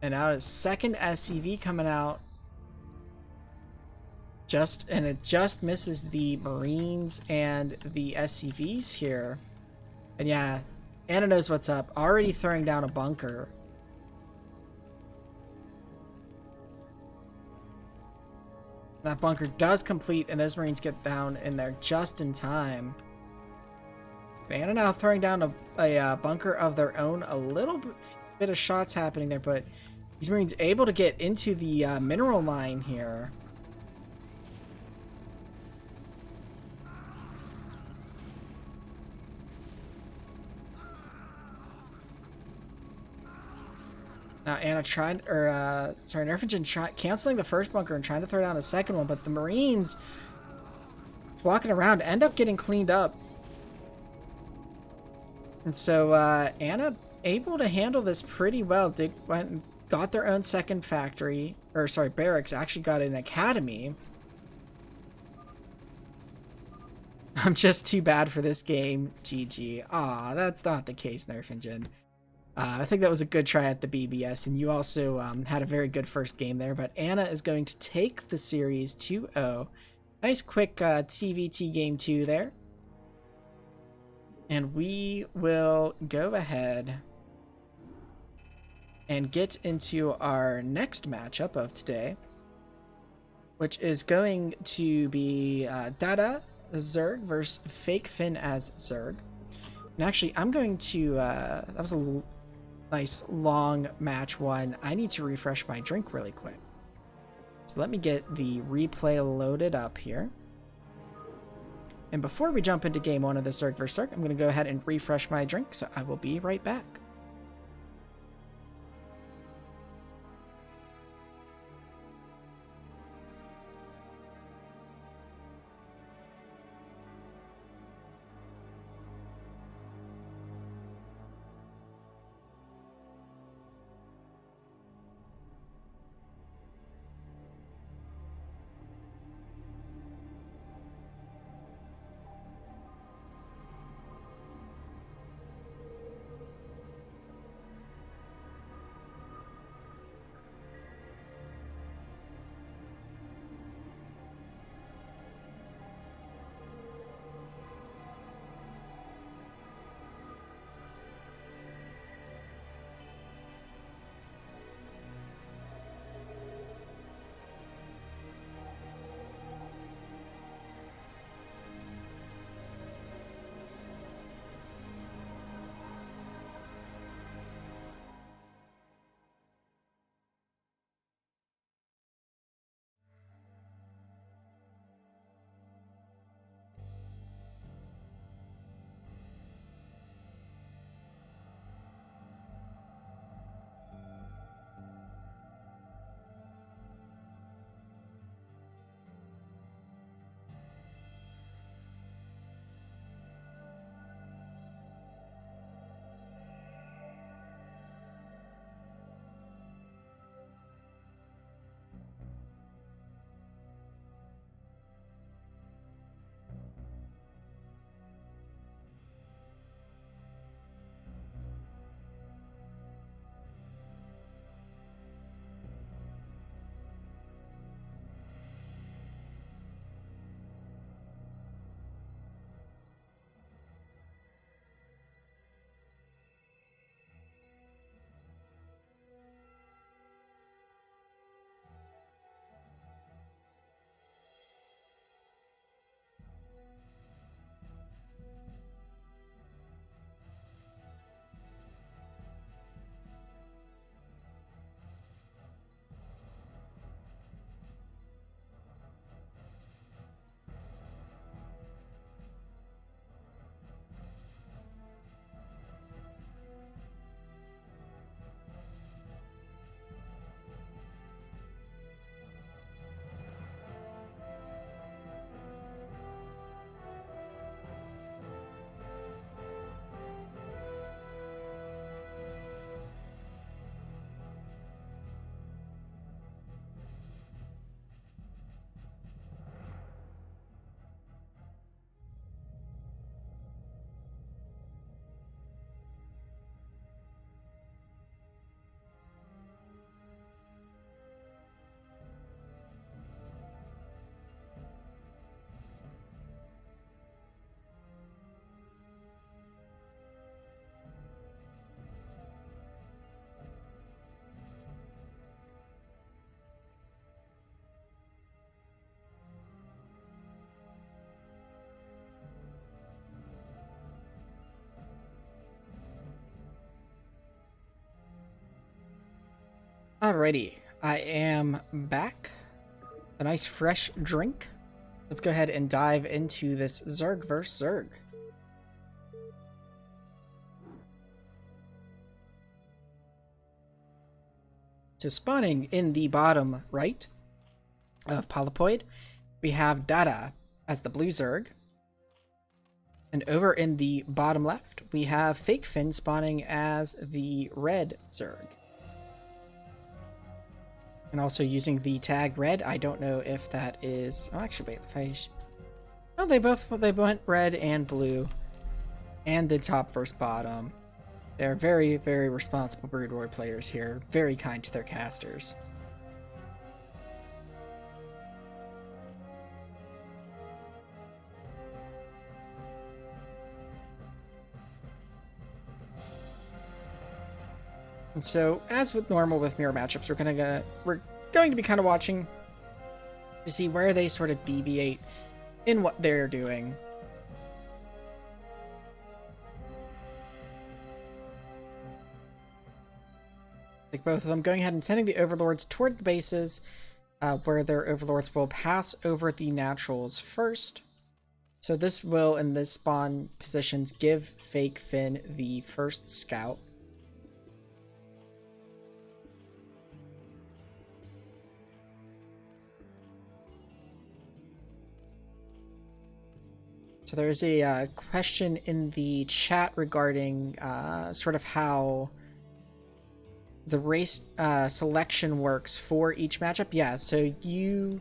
And now his second SCV coming out. And it just misses the Marines and the SCVs here. And yeah, Anna knows what's up. Already throwing down a bunker. That bunker does complete, and those Marines get down in there just in time. Anna now throwing down a bunker of their own. A little bit of shots happening there, but these Marines able to get into the mineral line here. Now Anna trying, or sorry, Nerfingen canceling the first bunker and trying to throw down a second one, but the Marines walking around end up getting cleaned up. And so Anna able to handle this pretty well. Went and got their own second factory, or sorry, barracks. Actually got an academy. I'm just too bad for this game. GG. Aw, that's not the case, Nerfingen. I think that was a good try at the BBS, and you also had a very good first game there. But Anna is going to take the series 2-0. Nice quick TVT game 2 there. And we will go ahead and get into our next matchup of today, which is going to be Dada Zerg versus Fake Finn as Zerg. And actually, I'm going to... that was a nice long match one. I need to refresh my drink really quick. So let me get the replay loaded up here. And before we jump into game 1 of the Zerg vs. Zerg, I'm going to go ahead and refresh my drink, so I will be right back. Alrighty, I am back. A nice fresh drink. Let's go ahead and dive into this Zerg vs. Zerg. So spawning in the bottom right of Polypoid, we have Dada as the blue Zerg. And over in the bottom left, we have Fake Fin spawning as the red Zerg. And also using the tag red. I don't know if that is... Oh, actually, wait. If I... Oh, they went red and blue. And the top versus bottom. They're very, very responsible Brood War players here. Very kind to their casters. And so, as with normal with mirror matchups, we're going to be kind of watching to see where they sort of deviate in what they're doing. Like both of them going ahead and sending the overlords toward the bases, where their overlords will pass over the naturals first. So this will, in this spawn positions, give Fake Fin the first scout. So there's a question in the chat regarding sort of how the race selection works for each matchup. Yeah, so you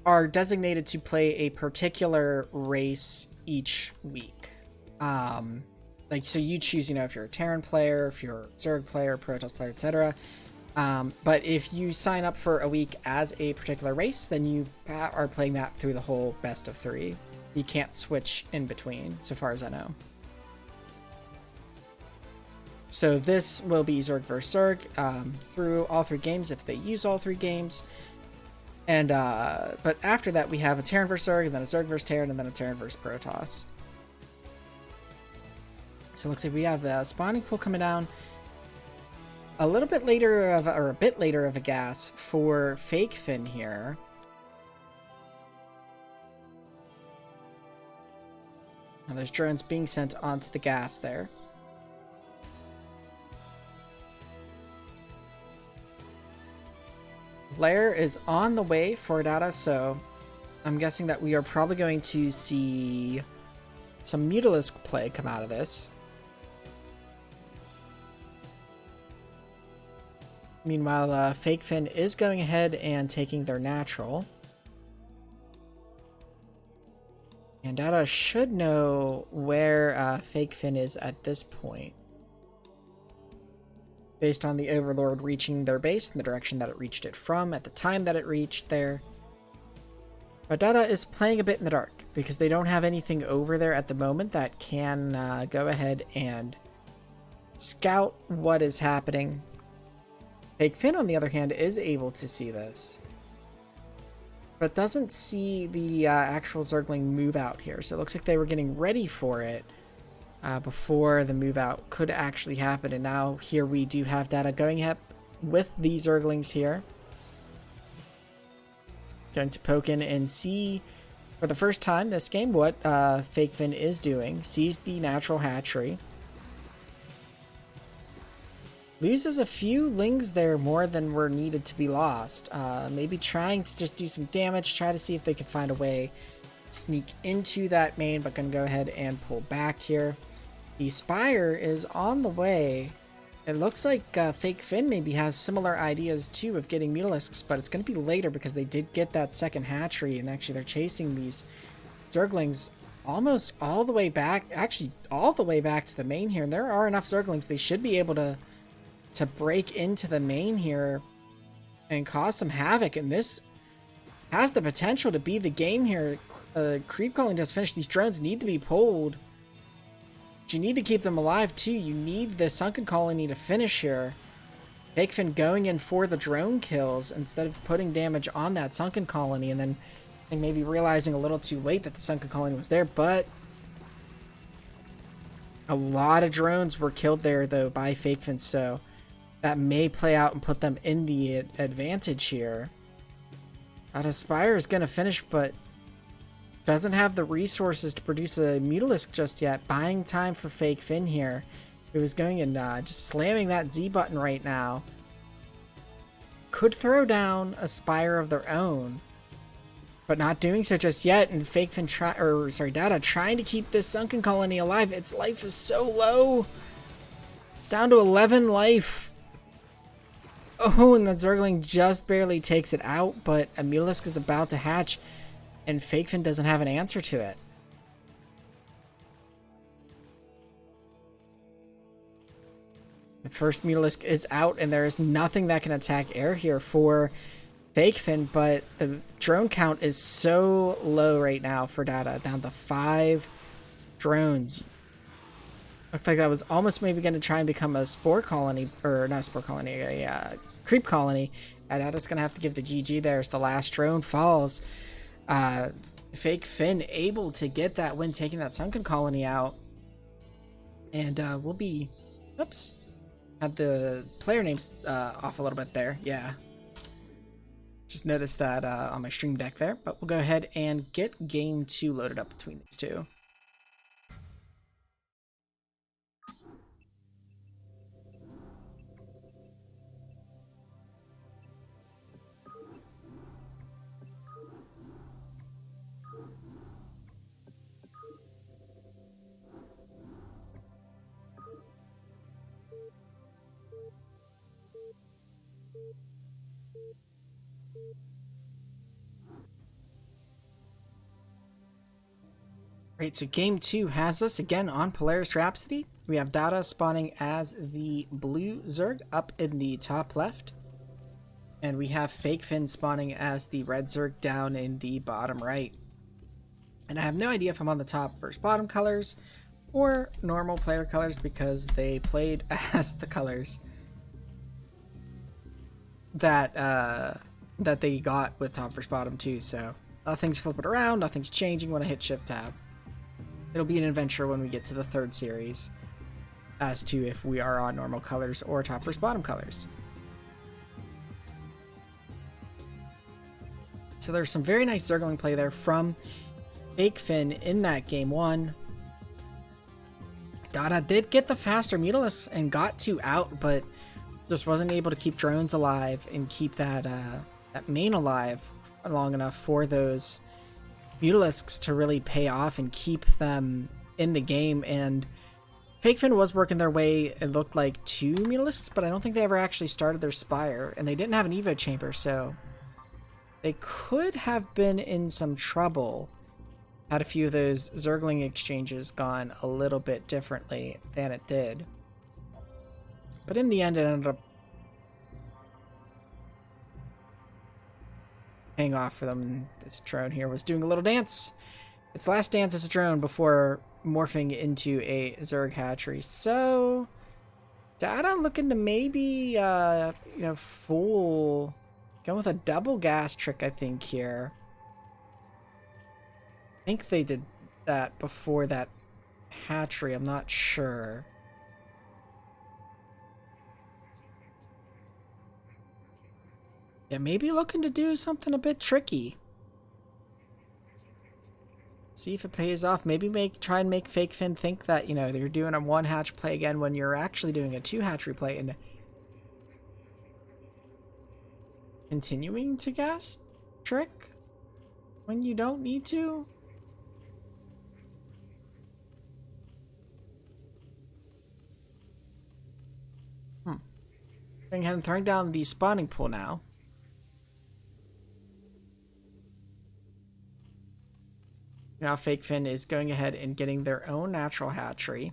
are designated to play a particular race each week. Like, so you choose, you know, if you're a Terran player, if you're a Zerg player, Protoss player, etc. But if you sign up for a week as a particular race, then you are playing that through the whole best of 3. You can't switch in between, so far as I know. So this will be Zerg vs. Zerg through all 3 games if they use all 3 games. And but after that we have a Terran vs. Zerg, and then a Zerg vs. Terran, and then a Terran vs. Protoss. So it looks like we have the spawning pool coming down a little bit later of, or a bit later of a gas for Fake Fin here. Now there's drones being sent onto the gas there. Lair is on the way for data, so I'm guessing that we are probably going to see some Mutalisk play come out of this. Meanwhile, Fake Fin is going ahead and taking their natural. And Data should know where Fake Fin is at this point, based on the Overlord reaching their base in the direction that it reached it from at the time that it reached there. But Data is playing a bit in the dark because they don't have anything over there at the moment that can go ahead and scout what is happening. Fake Fin, on the other hand, is able to see this, but doesn't see the actual Zergling move out here. So it looks like they were getting ready for it before the move out could actually happen. And now here we do have Data going up with the Zerglings here. Going to poke in and see for the first time this game what Fake Fin is doing. Sees the natural hatchery. Loses a few lings there more than were needed to be lost. Maybe trying to just do some damage, try to see if they can find a way to sneak into that main, but gonna go ahead and pull back here. The Spire is on the way. It looks like Fake Fin maybe has similar ideas too of getting Mutalisks, but it's gonna be later because they did get that second hatchery, and actually they're chasing these Zerglings almost all the way back, actually all the way back to the main here. And there are enough Zerglings, they should be able to break into the main here and cause some havoc, and this has the potential to be the game here. Creep calling does finish. These drones need to be pulled, but you need to keep them alive too. You need the Sunken Colony to finish here. Fake Fin going in for the drone kills instead of putting damage on that Sunken Colony, and then maybe realizing a little too late that the Sunken Colony was there. But a lot of drones were killed there though by Fake Fin, so that may play out and put them in the advantage here. Aspire is going to finish, but doesn't have the resources to produce a Mutalisk just yet. Buying time for Fake Fin here. It was going and just slamming that Z button right now. Could throw down a Spire of their own, but not doing so just yet. And Fake Fin Data trying to keep this Sunken Colony alive. Its life is so low. It's down to 11 life. Oh, and that Zergling just barely takes it out, but a Mutalisk is about to hatch, and Fake Fin doesn't have an answer to it. The first Mutalisk is out, and there is nothing that can attack air here for Fake Fin, but the drone count is so low right now for Data, down to 5 drones. Looked like that was almost maybe going to try and become a spore colony, or not a spore colony, a creep colony. And Data's going to have to give the GG there as the last drone falls. Fake Fin able to get that win, taking that Sunken Colony out. And we'll be... Oops. Had the player names off a little bit there. Yeah. Just noticed that on my stream deck there. But we'll go ahead and get game 2 loaded up between these two. Right, so game 2 has us again on Polaris Rhapsody. We have Data spawning as the blue Zerg up in the top left. And we have Fake Fin spawning as the red Zerg down in the bottom right. And I have no idea if I'm on the top versus bottom colors or normal player colors because they played as the colors that that they got with top versus bottom too. So nothing's flipping around, nothing's changing when I hit Shift Tab. It'll be an adventure when we get to the 3rd series as to if we are on normal colors or top versus bottom colors. So there's some very nice Zergling play there from Fake Fin in that game 1. Dada did get the faster Mutalisk and got 2 out, but just wasn't able to keep drones alive and keep that that main alive long enough for those Mutalisks to really pay off and keep them in the game. And Fake Fin was working their way, it looked like, 2 Mutalisks, but I don't think they ever actually started their Spire, and they didn't have an Evo chamber, so they could have been in some trouble had a few of those Zergling exchanges gone a little bit differently than it did. But in the end, it ended up paying off for them. This drone here was doing a little dance. Its last dance as a drone before morphing into a Zerg hatchery. So Data looking to maybe fool, going with a double gas trick, I think, here. I think they did that before that hatchery, I'm not sure. Yeah, maybe looking to do something a bit tricky. See if it pays off. Maybe try and make Fake Fin think that, you know, you're doing a 1 hatch play again when you're actually doing a 2 hatchery play and continuing to gas trick when you don't need to. Going ahead and throwing down the spawning pool now. Now Fake Fin is going ahead and getting their own natural hatchery.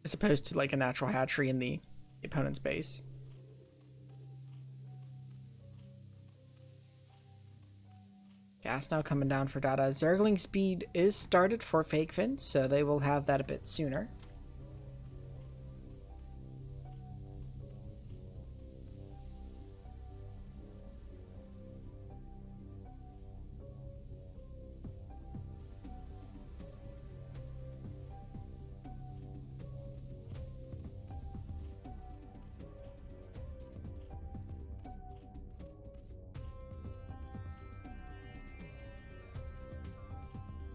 As opposed to like a natural hatchery in the opponent's base. Gas now coming down for Data. Zergling speed is started for Fake Fin, so they will have that a bit sooner.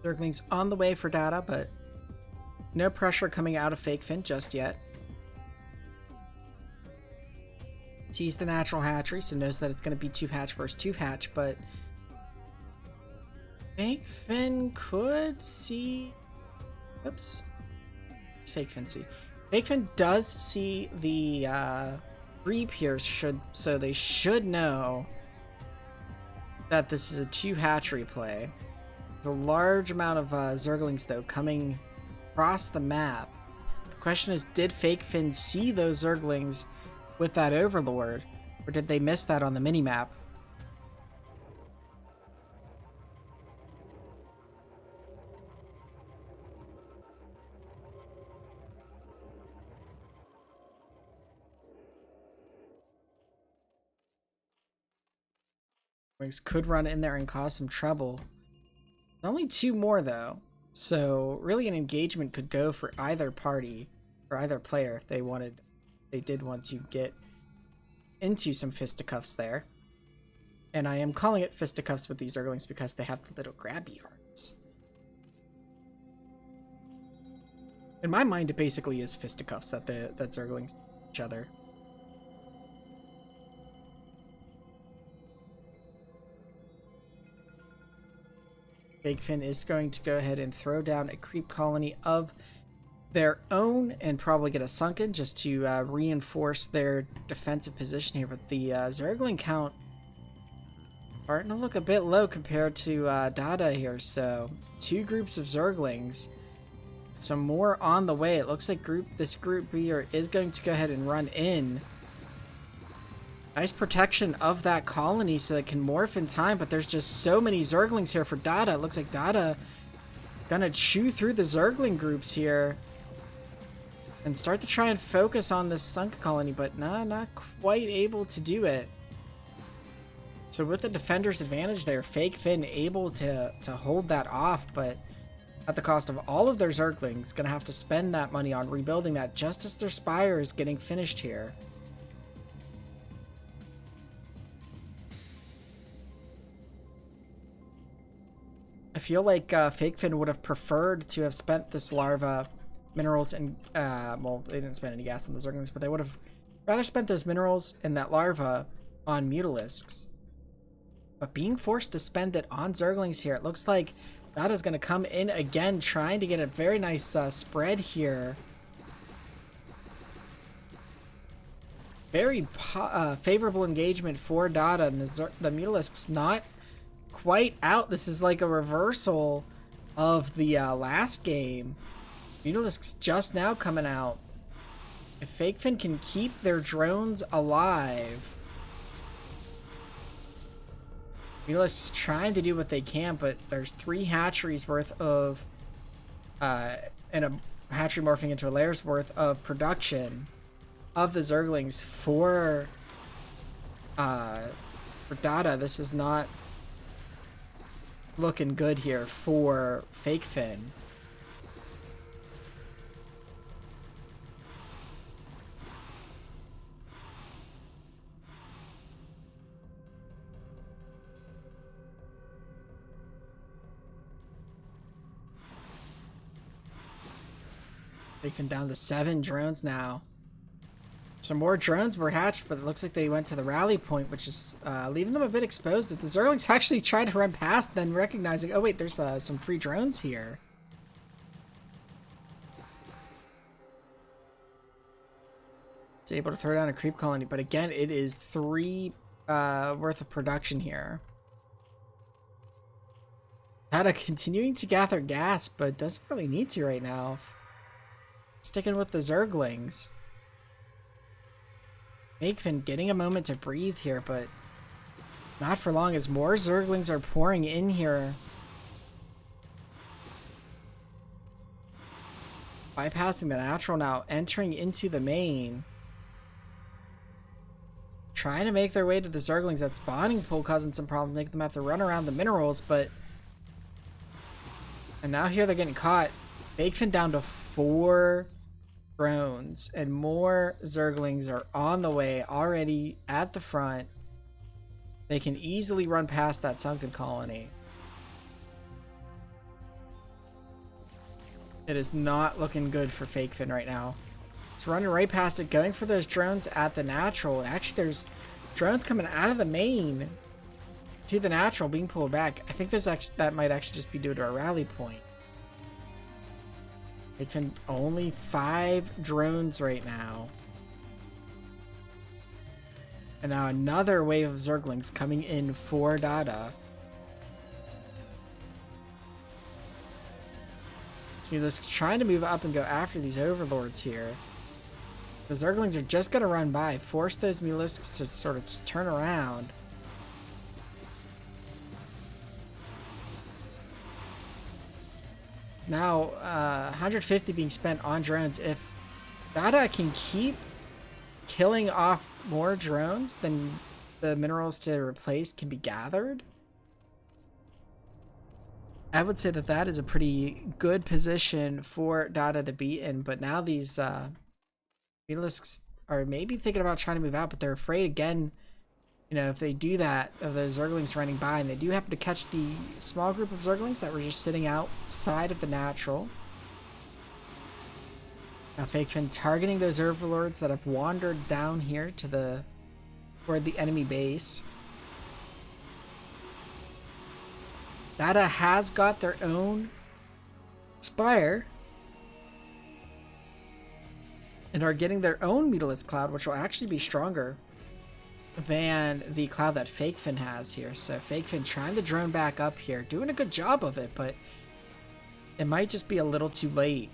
Zerglings on the way for data, but no pressure coming out of FakeFin just yet. Sees the natural hatchery, so knows that it's going to be 2-hatch versus 2-hatch, but FakeFin could see... Oops. It's FakeFin see. FakeFin does see the creep here, so they should know that this is a 2-hatchery play. There's a large amount of Zerglings, though, coming across the map. The question is, did FakeFin see those Zerglings with that Overlord, or did they miss that on the minimap? Could run in there and cause some trouble. Only 2 more though, so really an engagement could go for either party or either player if they did want to get into some fisticuffs there. And I am calling it fisticuffs with these Zerglings because they have the little grabby arms. In my mind, it basically is fisticuffs that Zerglings each other. FakeFin is going to go ahead and throw down a creep colony of their own and probably get a sunken just to reinforce their defensive position here. But the Zergling count starting to look a bit low compared to Dada here. So 2 groups of Zerglings. Some more on the way. It looks like this group here is going to go ahead and run in. Nice protection of that colony so it can morph in time, but there's just so many Zerglings here for Dada. It looks like Dada gonna chew through the Zergling groups here and start to try and focus on this sunk colony, but not quite able to do it. So with the defender's advantage there, FakeFin able to hold that off, but at the cost of all of their Zerglings, gonna have to spend that money on rebuilding that just as their Spire is getting finished here. I feel like FakeFin would have preferred to have spent this larva minerals and well, they didn't spend any gas on the Zerglings, but they would have rather spent those minerals and that larva on Mutalisks. But being forced to spend it on Zerglings here, it looks like that is going to come in again, trying to get a very nice spread here. Very favorable engagement for Dada, and the Mutalisks not quite out. This is like a reversal of the last game. Mutalisks just now coming out. If FakeFin can keep their drones alive, Mutalisks trying to do what they can, but there's 3 hatcheries worth of and a hatchery morphing into a layer's worth of production of the Zerglings for Dada. This is not looking good here for FakeFin. FakeFin down to 7 drones now. Some more drones were hatched, but it looks like they went to the rally point, which is leaving them a bit exposed. That the Zerglings actually tried to run past, then recognizing, oh wait, there's some free drones here. It's able to throw down a creep colony, but again, it is 3 worth of production here. Dada continuing to gather gas, but doesn't really need to right now. Sticking with the Zerglings. FakeFin getting a moment to breathe here, but not for long as more Zerglings are pouring in here. Bypassing the natural now, entering into the main. Trying to make their way to the Zerglings. That spawning pool causing some problems, making them have to run around the minerals, but... And now here they're getting caught. FakeFin down to 4 drones, and more Zerglings are on the way, already at the front. They can easily run past that sunken colony. It is not looking good for FakeFin right now. It's running right past it, going for those drones at the natural. And actually, there's drones coming out of the main to the natural being pulled back. I think that might actually just be due to a rally point. FakeFin only 5 drones right now. And now another wave of Zerglings coming in for Dada. Let's trying to move up and go after these overlords here. The Zerglings are just going to run by, force those Mulisks to sort of just turn around. It's now 150 being spent on drones. If Dada can keep killing off more drones, then the minerals to replace can be gathered. I would say that that is a pretty good position for Dada to be in, but now these Mulisks are maybe thinking about trying to move out, but they're afraid again, you know, if they do that, of those Zerglings running by, and they do happen to catch the small group of Zerglings that were just sitting outside of the natural. Now FakeFin targeting those overlords that have wandered down here to toward the enemy base. Dada has got their own Spire and are getting their own Mutalisk Cloud, which will actually be stronger than the cloud that FakeFin has here. So FakeFin trying to drone back up here, doing a good job of it, but it might just be a little too late,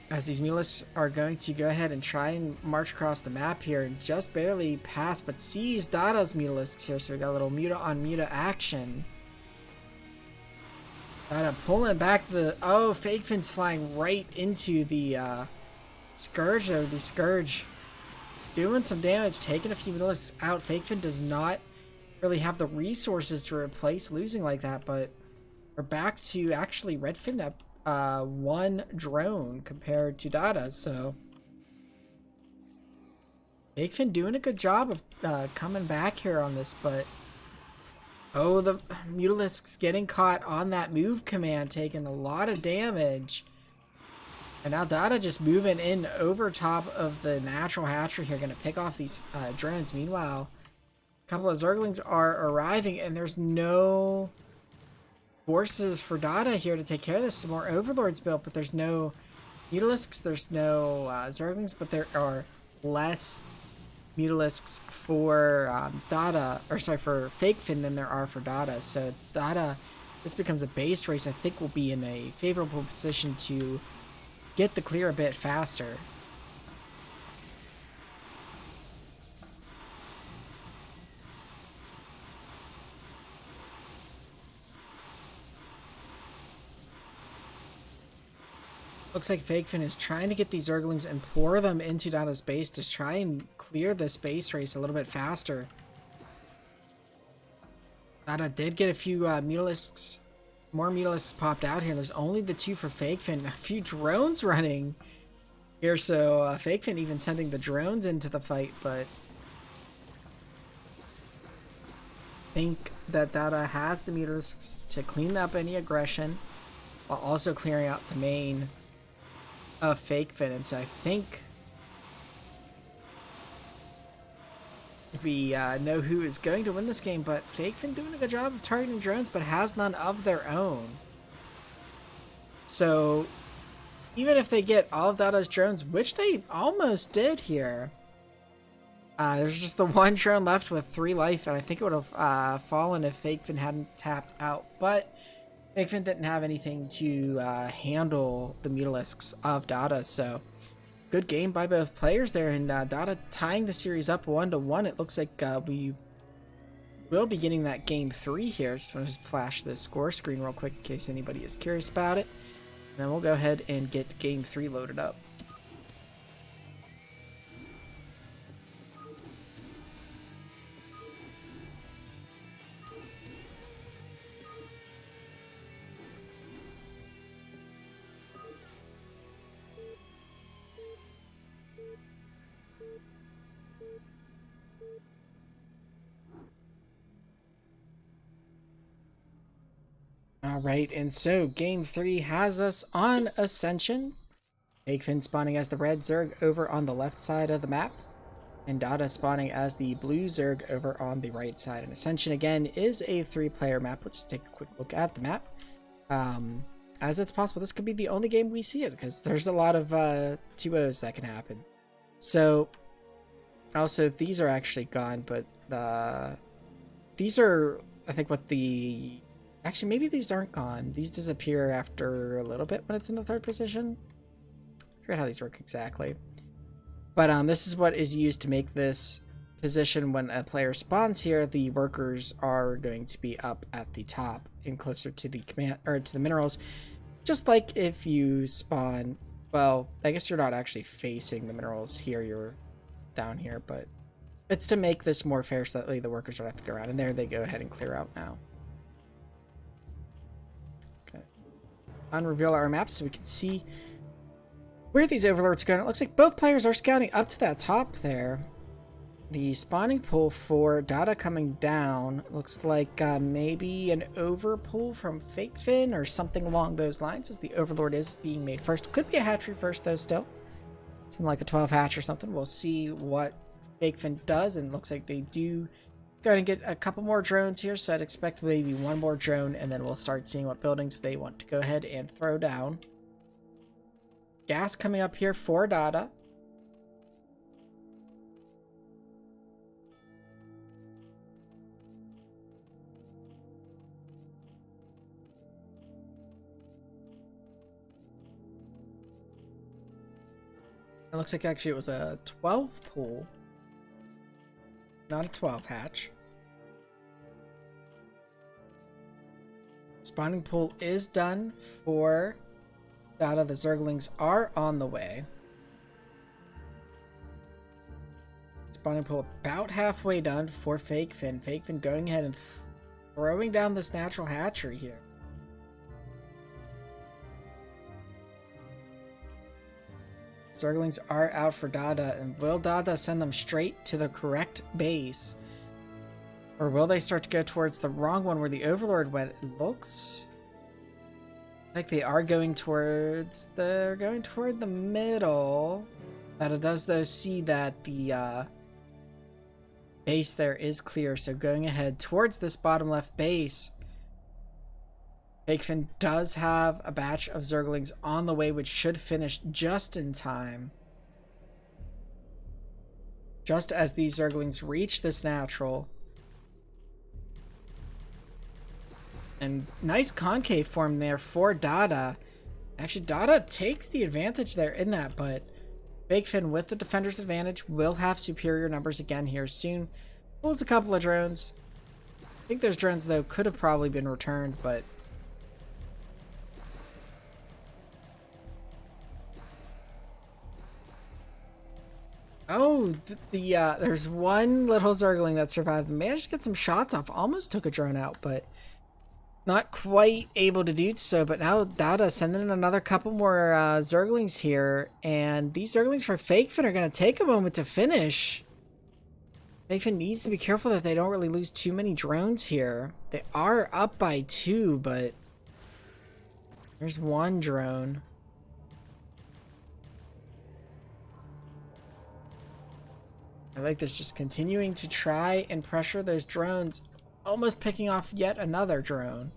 as these Mulisks are going to go ahead and try and march across the map here and just barely pass, but sees Dada's Mutalisks here. So we got a little Muta on Muta action. Dada pulling back the... Oh, FakeFin's flying right into the Scourge, though. The Scourge doing some damage, taking a few Mutalisks out. FakeFin does not really have the resources to replace losing like that, but we're back to actually Redfin up 1 drone compared to Dada's, so FakeFin doing a good job of coming back here on this, but oh, the Mutalisks getting caught on that move command, taking a lot of damage. And now Dada just moving in over top of the natural hatchery here, going to pick off these drones. Meanwhile, a couple of Zerglings are arriving, and there's no forces for Dada here to take care of this. Some more Overlords built, but there's no Mutalisks, there's no Zerglings, but there are less Mutalisks for Dada, or sorry, for FakeFin than there are for Dada. So Dada, this becomes a base race, I think will be in a favorable position to get the clear a bit faster. Looks like FakeFin is trying to get these Zerglings and pour them into Dada's base to try and clear this base race a little bit faster. Dada did get a few Mutalisks. More Mutalisks popped out here. There's only the 2 for FakeFin. A few drones running here, so FakeFin even sending the drones into the fight, but I think that Dada has the Mutalisks to clean up any aggression while also clearing out the main of FakeFin, and so I think we know who is going to win this game, but FakeFin doing a good job of targeting drones, but has none of their own. So even if they get all of Dada's drones, which they almost did here, there's just the 1 drone left with 3 life, and I think it would have fallen if FakeFin hadn't tapped out, but FakeFin didn't have anything to handle the Mutalisks of Dada, so good game by both players there, and Dada tying the series up 1-1. It looks like we will be getting that game 3 here. Just want to flash the score screen real quick in case anybody is curious about it. And then we'll go ahead and get game 3 loaded up. Alright, and so game 3 has us on Ascension. Fakefin spawning as the red Zerg over on the left side of the map, and Dada spawning as the blue Zerg over on the right side. And Ascension again is a 3-player map. Let's just take a quick look at the map. As it's possible, this could be the only game we see it, because there's a lot of 2-0s that can happen. So, also, these are actually gone, but these are, I think, what the... Actually, maybe these aren't gone. These disappear after a little bit when it's in the 3rd position. I forget how these work exactly. But this is what is used to make this position when a player spawns here. The workers are going to be up at the top and closer to the command or to the minerals. Just like if you spawn, well, I guess you're not actually facing the minerals here, you're down here, but it's to make this more fair so that the workers don't have to go around. And there they go ahead and clear out now. Okay. Unreveal our map so we can see where these overlords are going. It looks like both players are scouting up to that top there. The spawning pool for Dada coming down looks like maybe an overpull from Fakefin or something along those lines, as the overlord is being made first. Could be a hatchery first though still. Something like a 12 hatch or something. We'll see what Fakefin does, and it looks like they do go and get a couple more drones here, so I'd expect maybe one more drone, and then we'll start seeing what buildings they want to go ahead and throw down. Gas coming up here for Dada. It looks like actually it was a 12 pool, not a 12 hatch. Spawning pool is done for Dada. The Zerglings are on the way. Spawning pool about halfway done for Fakefin. Fakefin going ahead and throwing down this natural hatchery here. Zerglings are out for Dada, and will Dada send them straight to the correct base? Or will they start to go towards the wrong one where the Overlord went? It looks like they are going towards they're going toward the middle. Dada does though see that the base there is clear, so going ahead towards this bottom left base. Fakefin does have a batch of Zerglings on the way, which should finish just in time. Just as these Zerglings reach this natural. And nice concave form there for Dada. Actually, Dada takes the advantage there in that, but Fakefin with the defender's advantage will have superior numbers again here soon. Pulls a couple of drones. I think those drones, though, could have probably been returned, but oh, there's one little Zergling that survived. Managed to get some shots off. Almost took a drone out, but not quite able to do so. But now Dada sending in another couple more Zerglings here. And these Zerglings for Fakefin are going to take a moment to finish. Fakefin needs to be careful that they don't really lose too many drones here. They are up by 2, but there's one drone. I like this, just continuing to try and pressure those drones, almost picking off yet another drone.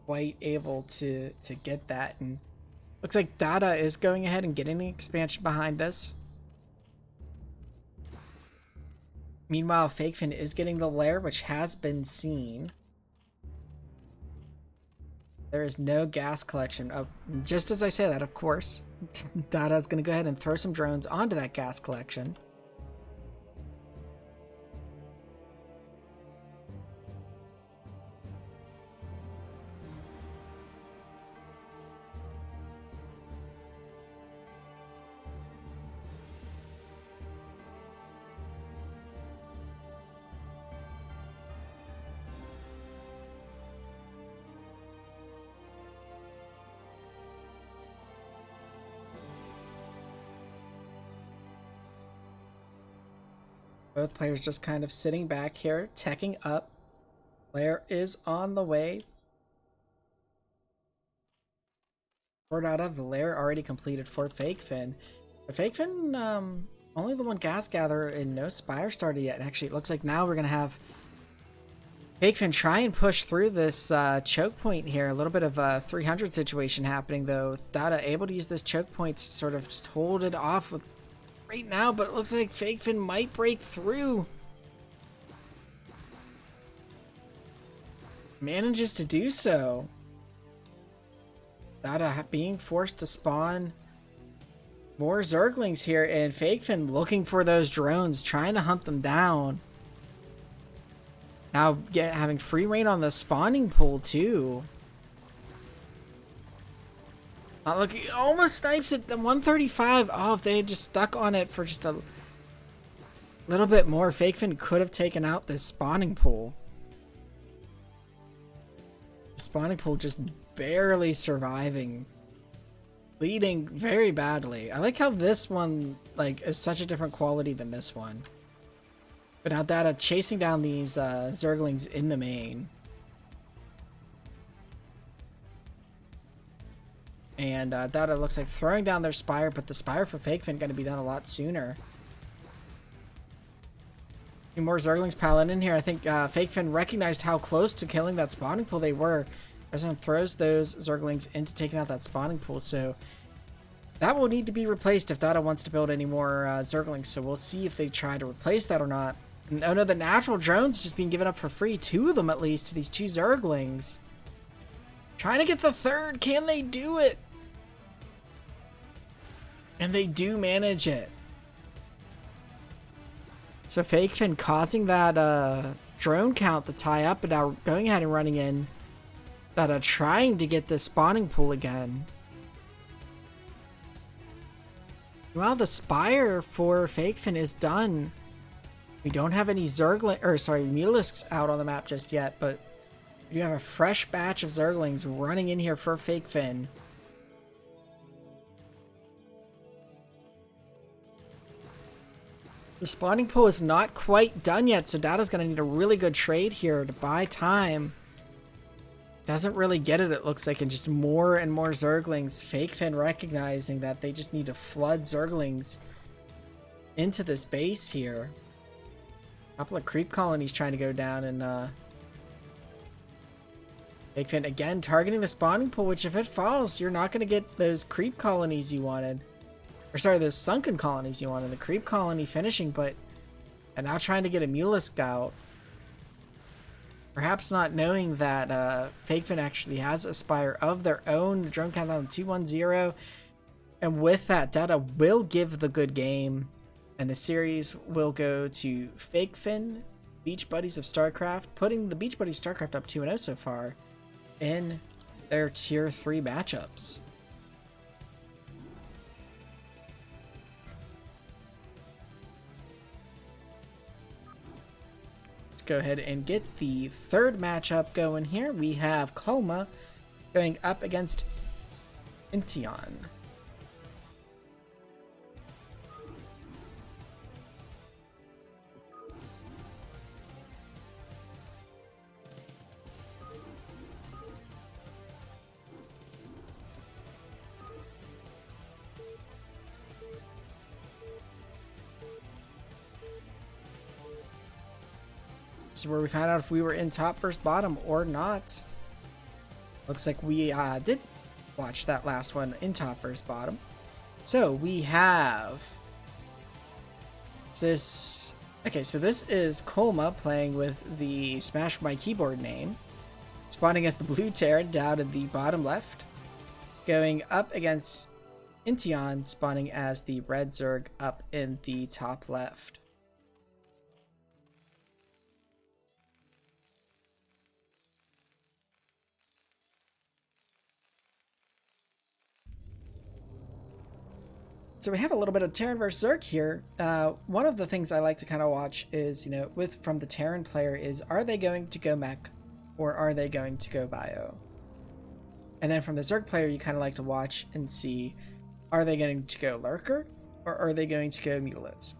Quite able to get that, and looks like Dada is going ahead and getting an expansion behind this. Meanwhile, Fakefin is getting the lair, which has been seen. There is no gas collection. Just as I say that, of course, Dada's going to go ahead and throw some drones onto that gas collection. Both players just kind of sitting back here, teching up. Player is on the way. Port out of the lair already completed for Fake Fin. But Fake Fin, only the one gas gatherer and no spire started yet. And actually, it looks like now we're going to have Fake Fin try and push through this choke point here. A little bit of a 300 situation happening, though. Dada able to use this choke point to sort of just hold it off with right now, but it looks like Fake Fin might break through. Manages to do so. Dada being forced to spawn more Zerglings here, and Fake Fin looking for those drones, trying to hunt them down. Now having free reign on the spawning pool too. Look, he almost snipes it. The 135. Oh, if they had just stuck on it for just a little bit more, Fake Fin could have taken out this spawning pool. The spawning pool just barely surviving. Leading very badly. I like how this one is such a different quality than this one. But now Dada chasing down these Zerglings in the main. And Dada looks like throwing down their Spire, but the Spire for Fake Fin going to be done a lot sooner. Two more Zerglings piling in here. I think Fake Fin recognized how close to killing that spawning pool they were. President throws those Zerglings into taking out that spawning pool, so that will need to be replaced if Dada wants to build any more Zerglings. So we'll see if they try to replace that or not. And, oh no, the natural drones just being given up for free. 2 of them at least to these 2 Zerglings. Trying to get the third. Can they do it? And they do manage it. So Fake Fin causing that drone count to tie up, and now going ahead and running in. Dada trying to get the spawning pool again. Well, the Spire for Fake Fin is done. We don't have any Mulisks out on the map just yet, but we do have a fresh batch of Zerglings running in here for Fake Fin. The spawning pool is not quite done yet, so Dada's going to need a really good trade here to buy time. Doesn't really get it looks like, and just more and more Zerglings. Fake Fin recognizing that they just need to flood Zerglings into this base here. A couple of creep colonies trying to go down, and Fake Fin again targeting the spawning pool, which if it falls, you're not going to get those creep colonies you wanted. Or sorry, those sunken colonies you wanted. The creep colony finishing, but and now trying to get a Mulisk out. Perhaps not knowing that Fake Fin actually has a Spire of their own. The drone countdown 210. And with that, Dada will give the good game. And the series will go to Fake Fin, Beach Buddies of StarCraft, putting the Beach Buddies StarCraft up 2-0 so far in their Tier 3 matchups. Go ahead and get the third matchup going here. We have Coma going up against Intion. This is where we found out if we were in top versus bottom or not. Looks like we did watch that last one in top versus bottom. So we have this. Okay, so this is Coma playing with the Smash My Keyboard name. Spawning as the blue Terran down in the bottom left. Going up against Intion, spawning as the red Zerg up in the top left. So we have a little bit of Terran versus Zerg here. One of the things I like to kind of watch is, from the Terran player is, are they going to go mech or are they going to go bio? And then from the Zerg player, you kind of like to watch and see, are they going to go Lurker or are they going to go Mulisk?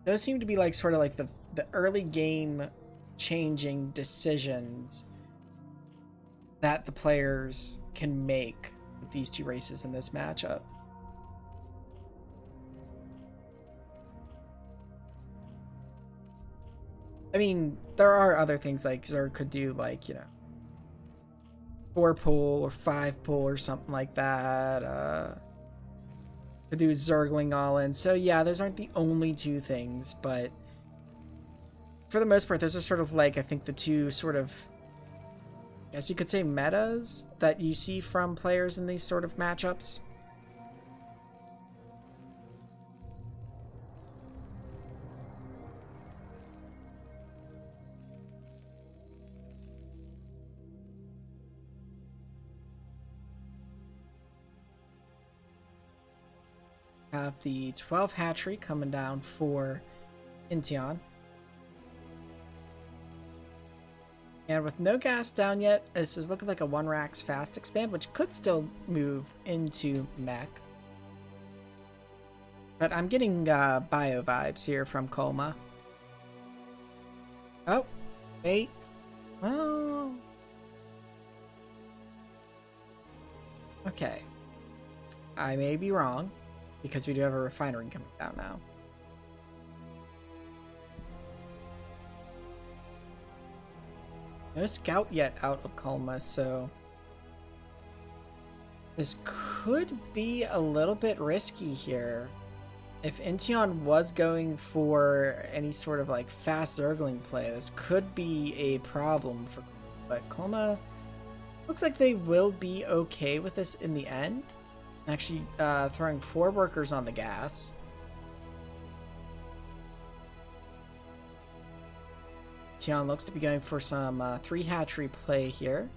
Those seem to be like sort of like the early game changing decisions that the players can make with these two races in this matchup. I mean, there are other things like Zerg could do, like, you know, 4-pull or 5-pull or something like that. Could do Zergling all in. So yeah, those aren't the only two things, but for the most part, those are sort of like, I think, the two sort of, I guess you could say, metas that you see from players in these sort of matchups. Have the 12 hatchery coming down for Intion. And with no gas down yet, this is looking like a 1-Rax fast expand, which could still move into mech. But I'm getting bio vibes here from Colma. Oh, wait. Oh. Okay. I may be wrong, because we do have a refinery coming down now. No scout yet out of Colma, so this could be a little bit risky here. If Intion was going for any sort of like fast Zergling play, this could be a problem for, but Colma looks like they will be okay with this in the end. Actually, throwing 4 workers on the gas. Tian looks to be going for some 3 hatchery play here.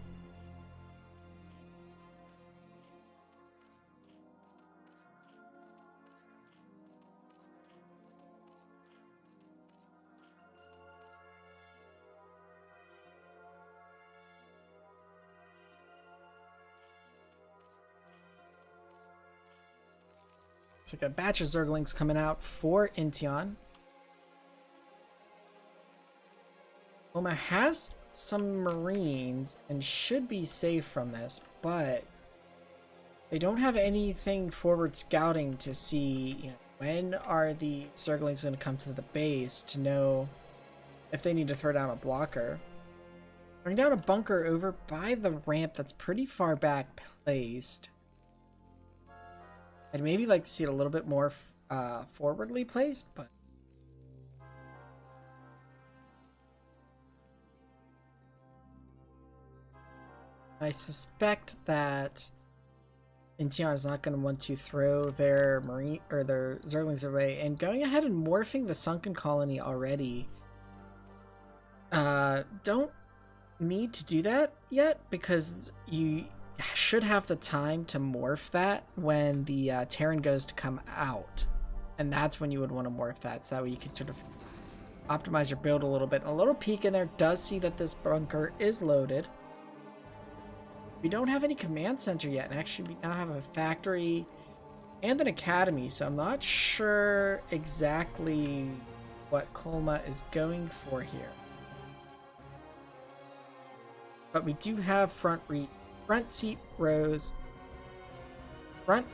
It's like a batch of Zerglings coming out for Intion. Oma has some Marines and should be safe from this, but they don't have anything forward scouting to see, you know, when are the Zerglings going to come to the base to know if they need to throw down a blocker. Throwing down a bunker over by the ramp that's pretty far back placed. I'd maybe like to see it a little bit more forwardly placed, but I suspect that Intion is not going to want to throw their marine or their Zerglings away, and going ahead and morphing the sunken colony already. Don't need to do that yet because you should have the time to morph that when the Terran goes to come out, and that's when you would want to morph that, so that way you can sort of optimize your build a little bit. A little peek in there does see that this bunker is loaded. We don't have any command center yet, and actually we now have a factory and an academy, so I'm not sure exactly what Colma is going for here. But we do have front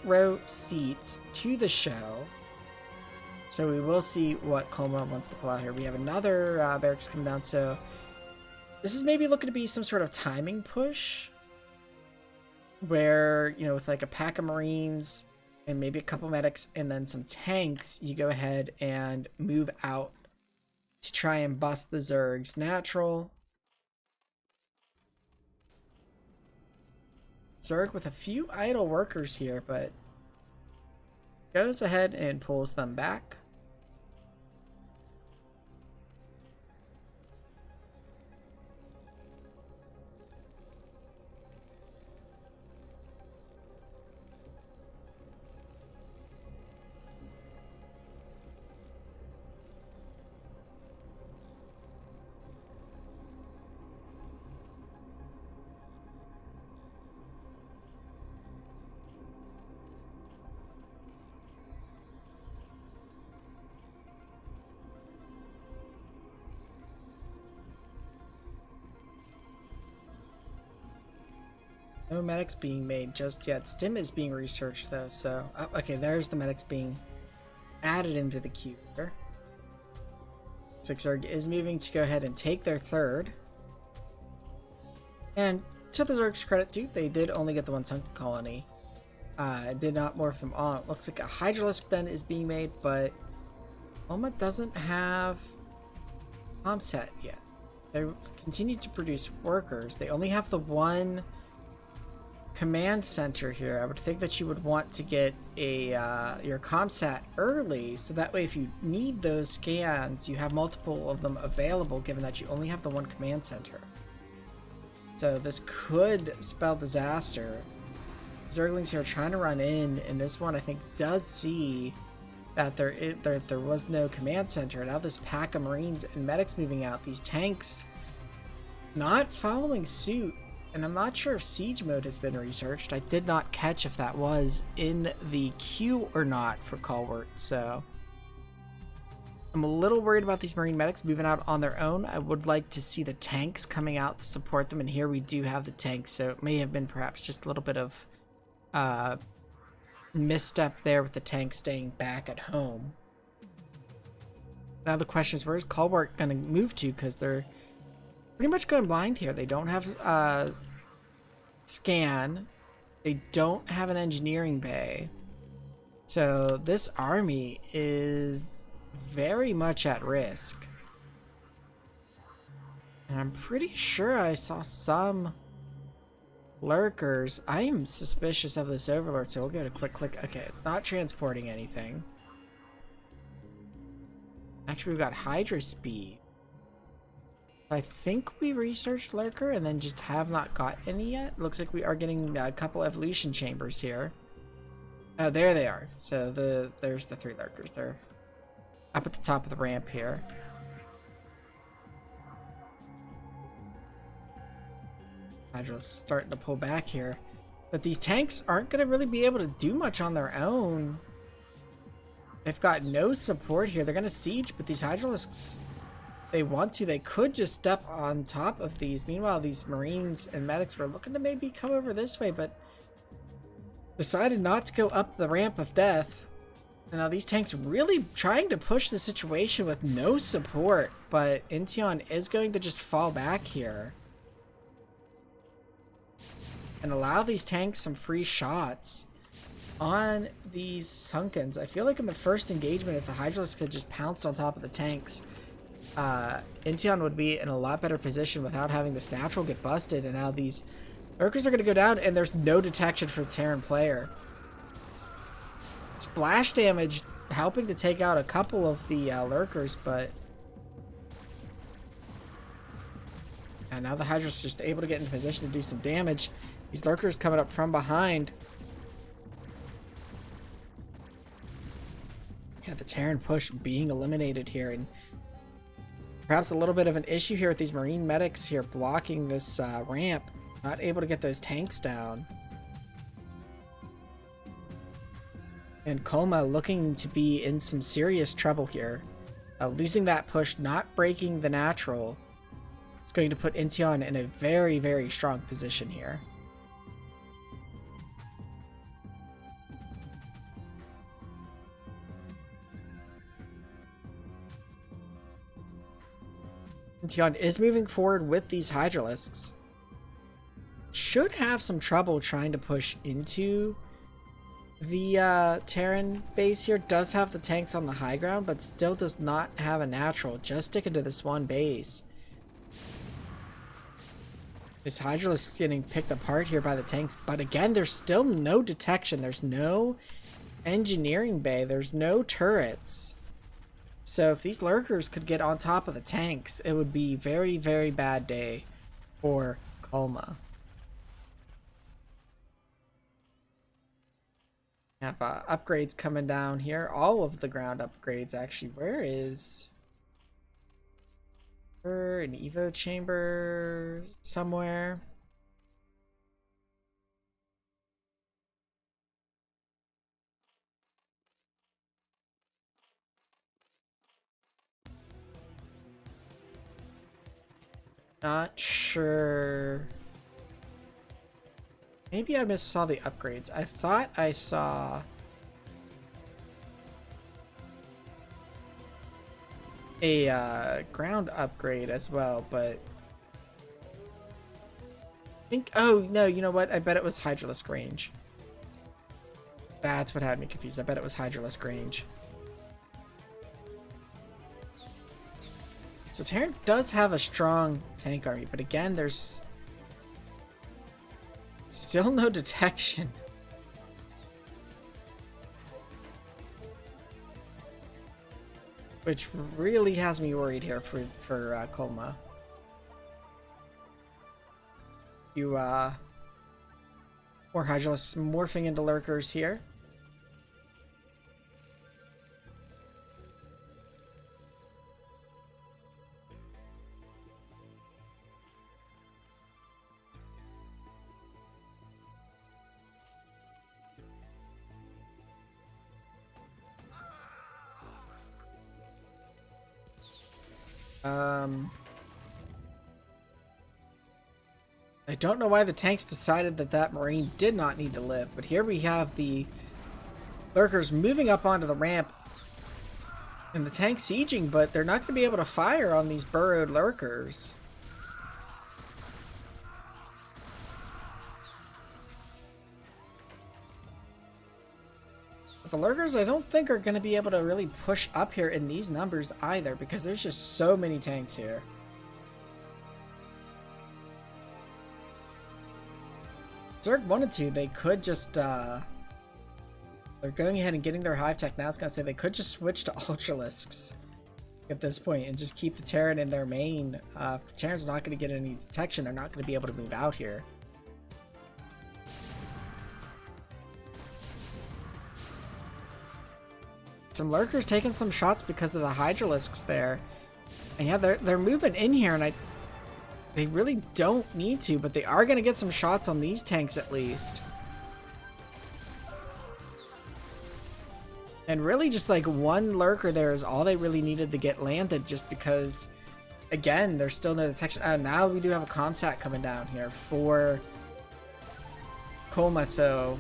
row seats to the show, so we will see what Colma wants to pull out here. We have another barracks coming down, so this is maybe looking to be some sort of timing push where, you know, with like a pack of Marines and maybe a couple medics and then some tanks, you go ahead and move out to try and bust the Zergs natural. Zerg with a few idle workers here, but goes ahead and pulls them back. No medics being made just yet. Stim is being researched though, so... Oh, okay, there's the medics being added into the queue here. Zerg is moving to go ahead and take their third. And to the Zerg's credit too, they did only get the one sunken colony. Did not morph them on. It looks like a Hydralisk then is being made, but Oma doesn't have Comset yet. They continue to produce workers. They only have the one command center here. I would think that you would want to get a your Comsat early, so that way if you need those scans, you have multiple of them available, given that you only have the one command center. So this could spell disaster. Zerglings here trying to run in, and this one I think does see that there was no command center. Now this pack of Marines and medics moving out. These tanks not following suit, and I'm not sure if siege mode has been researched. I did not catch if that was in the queue or not for Colwert, so I'm a little worried about these Marine medics moving out on their own. I would like to see the tanks coming out to support them, and here we do have the tanks, so it may have been perhaps just a little bit of misstep there with the tank staying back at home. Now the question is, where is Colbert going to move to? Because they're pretty much going blind here. They don't have scan. They don't have an engineering bay. So this army is very much at risk. And I'm pretty sure I saw some lurkers. I am suspicious of this overlord, so we'll get a quick click. Okay, it's not transporting anything. Actually, we've got Hydra speed. I think we researched lurker and then just have not got any yet. Looks like we are getting a couple evolution chambers here. Oh, there they are. So there's the 3 lurkers. They're up at the top of the ramp here. Hydra's starting to pull back here, but these tanks aren't going to really be able to do much on their own. They've got no support here. They're going to siege, but these Hydralisks, they want to. They could just step on top of these. Meanwhile, these Marines and medics were looking to maybe come over this way, but decided not to go up the ramp of death. And now these tanks really trying to push the situation with no support, but Intion is going to just fall back here and allow these tanks some free shots on these Sunkens. I feel like in the first engagement, if the Hydralisk had just pounced on top of the tanks, Intion would be in a lot better position without having this natural get busted, and now these lurkers are going to go down, and there's no detection for the Terran player. Splash damage helping to take out a couple of the lurkers, but... And now the Hydra's just able to get into position to do some damage. These lurkers coming up from behind. Yeah, the Terran push being eliminated here, and perhaps a little bit of an issue here with these Marine medics here blocking this ramp. Not able to get those tanks down. And Colma looking to be in some serious trouble here. Losing that push, not breaking the natural, is going to put Intion in a very, very strong position here. Intion is moving forward with these Hydralisks. Should have some trouble trying to push into the Terran base here. Does have the tanks on the high ground, but still does not have a natural. Just sticking to this one base. This Hydralisk is getting picked apart here by the tanks, but again, there's still no detection. There's no engineering bay. There's no turrets. So if these lurkers could get on top of the tanks, it would be very, very bad day for Colma. Have upgrades coming down here. All of the ground upgrades, actually. Where is... an Evo chamber somewhere? Not sure Maybe I saw the upgrades. I thought I saw a ground upgrade as well, but I think, oh no, you know what? I bet it was Hydralisk range. That's what had me confused. I bet it was Hydralisk range. So Terran does have a strong tank army, but again, there's still no detection. Which really has me worried here for Kolma. You, more Hydralisks morphing into lurkers here. I don't know why the tanks decided that that Marine did not need to live, but here we have the lurkers moving up onto the ramp and the tank sieging, but they're not going to be able to fire on these burrowed lurkers. But the lurkers I don't think are going to be able to really push up here in these numbers either, because there's just so many tanks here. Zerg wanted to, they could just, they're going ahead and getting their hive tech. Now it's going to say they could just switch to Ultralisks at this point and just keep the Terran in their main. If the Terran's not going to get any detection, they're not going to be able to move out here. Some lurkers taking some shots because of the Hydralisks there. And yeah, they're moving in here, and they really don't need to, but they are going to get some shots on these tanks at least. And really just like one lurker there is all they really needed to get landed, just because, again, there's still no detection. Now we do have a comsat coming down here for Kolma, so...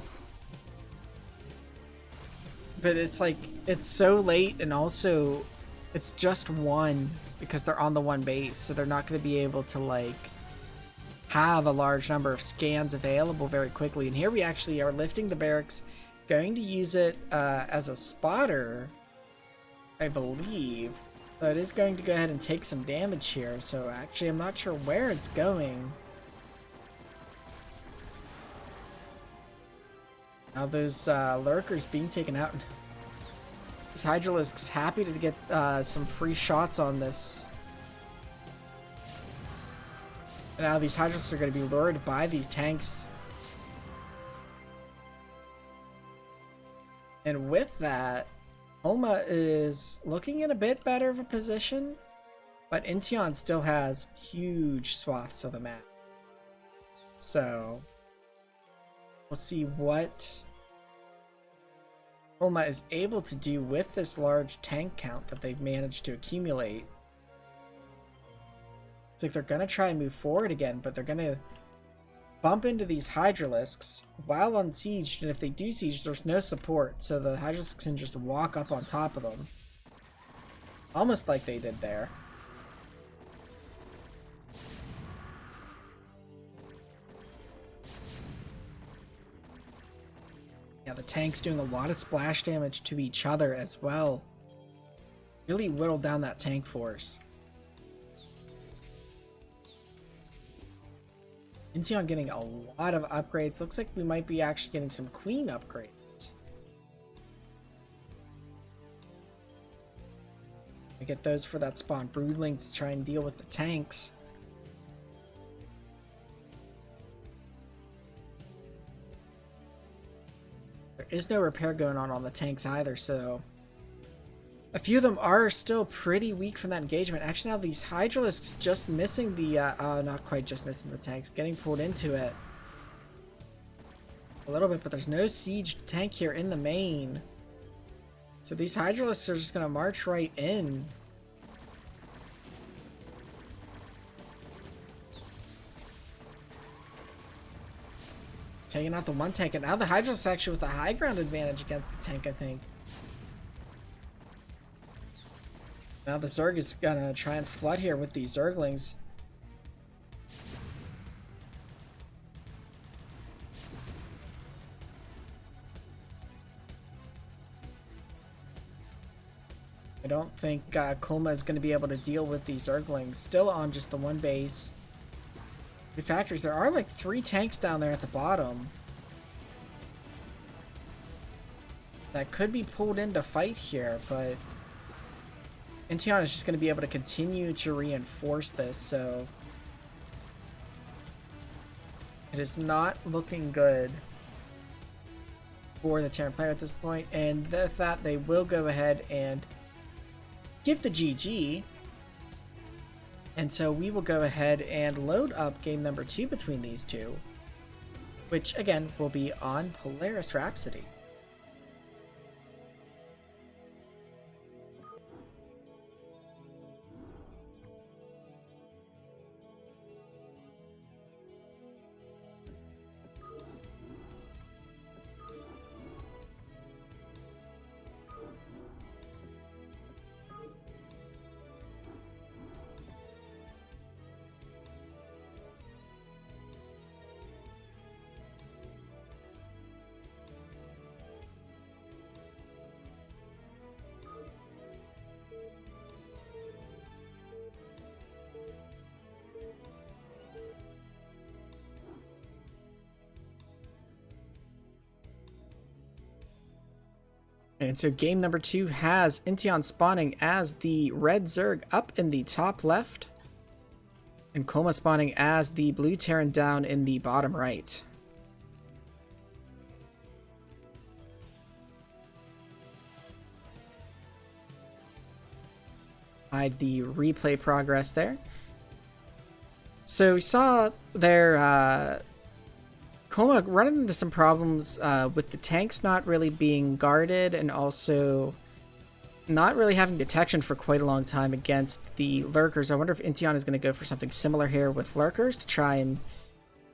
But it's like, it's so late, and also it's just one, because they're on the one base, so they're not going to be able to like have a large number of scans available very quickly. And here we actually are lifting the barracks, going to use it as a spotter, I believe. So it is going to go ahead and take some damage here. So actually I'm not sure where it's going. Now those lurkers being taken out. This Hydralisk's happy to get some free shots on this. And now these Hydralisks are going to be lured by these tanks. And with that, Kolma is looking in a bit better of a position, but Intion still has huge swaths of the map. So we'll see what Kolma is able to do with this large tank count that they've managed to accumulate. It's like they're going to try and move forward again, but they're going to bump into these Hydralisks while on siege, and if they do siege, there's no support, so the Hydralisks can just walk up on top of them. Almost like they did there. Yeah, the tank's doing a lot of splash damage to each other as well. Really whittled down that tank force. Intion getting a lot of upgrades. Looks like we might be actually getting some queen upgrades. I get those for that spawn broodling to try and deal with the tanks. There is no repair going on the tanks either, so a few of them are still pretty weak from that engagement. Actually, now these Hydralisks just missing the, not quite just missing the tanks, getting pulled into it a little bit, but there's no siege tank here in the main. So these Hydralisks are just going to march right in. Taking out the one tank, and now the Hydra's actually with a high ground advantage against the tank, I think. Now the Zerg is gonna try and flood here with these Zerglings. I don't think Kulma is going to be able to deal with these Zerglings. Still on just the one base. The factories. There are like 3 tanks down there at the bottom that could be pulled in to fight here, but Intion is just going to be able to continue to reinforce this, so it is not looking good for the Terran player at this point, and with that they will go ahead and give the GG. And so we will go ahead and load up game number 2 between these two, which again will be on Polaris Rhapsody. And so game number 2 has Intion spawning as the red Zerg up in the top left, and Kulma spawning as the blue Terran down in the bottom right. Hide the replay progress there. So we saw their Kulma running into some problems with the tanks not really being guarded, and also not really having detection for quite a long time against the lurkers. I wonder if Intion is going to go for something similar here with lurkers to try and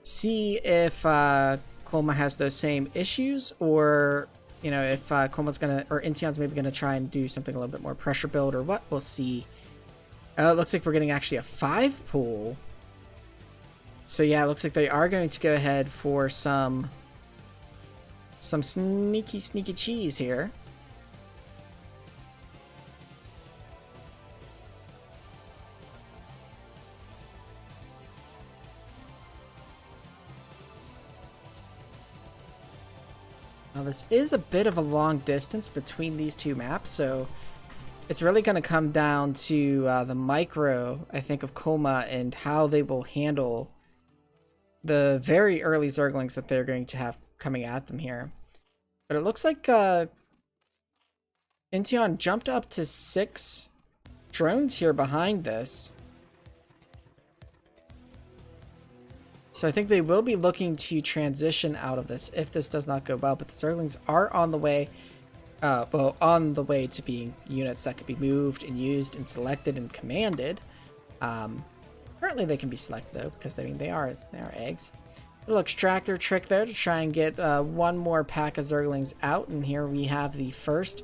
see if Kulma has those same issues, or you know, if Kulma's going to, or Intion's maybe going to try and do something a little bit more pressure build, or what. We'll see. It looks like we're getting actually a 5 pool. So yeah, it looks like they are going to go ahead for some sneaky cheese here. Now this is a bit of a long distance between these two maps, so it's really going to come down to the micro, I think, of Kulma and how they will handle the very early Zerglings that they're going to have coming at them here. But it looks like Intion jumped up to 6 drones here behind this. So I think they will be looking to transition out of this if this does not go well. But the Zerglings are on the way, on the way to being units that could be moved and used and selected and commanded. Currently they can be selected though, because I mean they are eggs. A little extractor trick there to try and get one more pack of Zerglings out, and here we have the first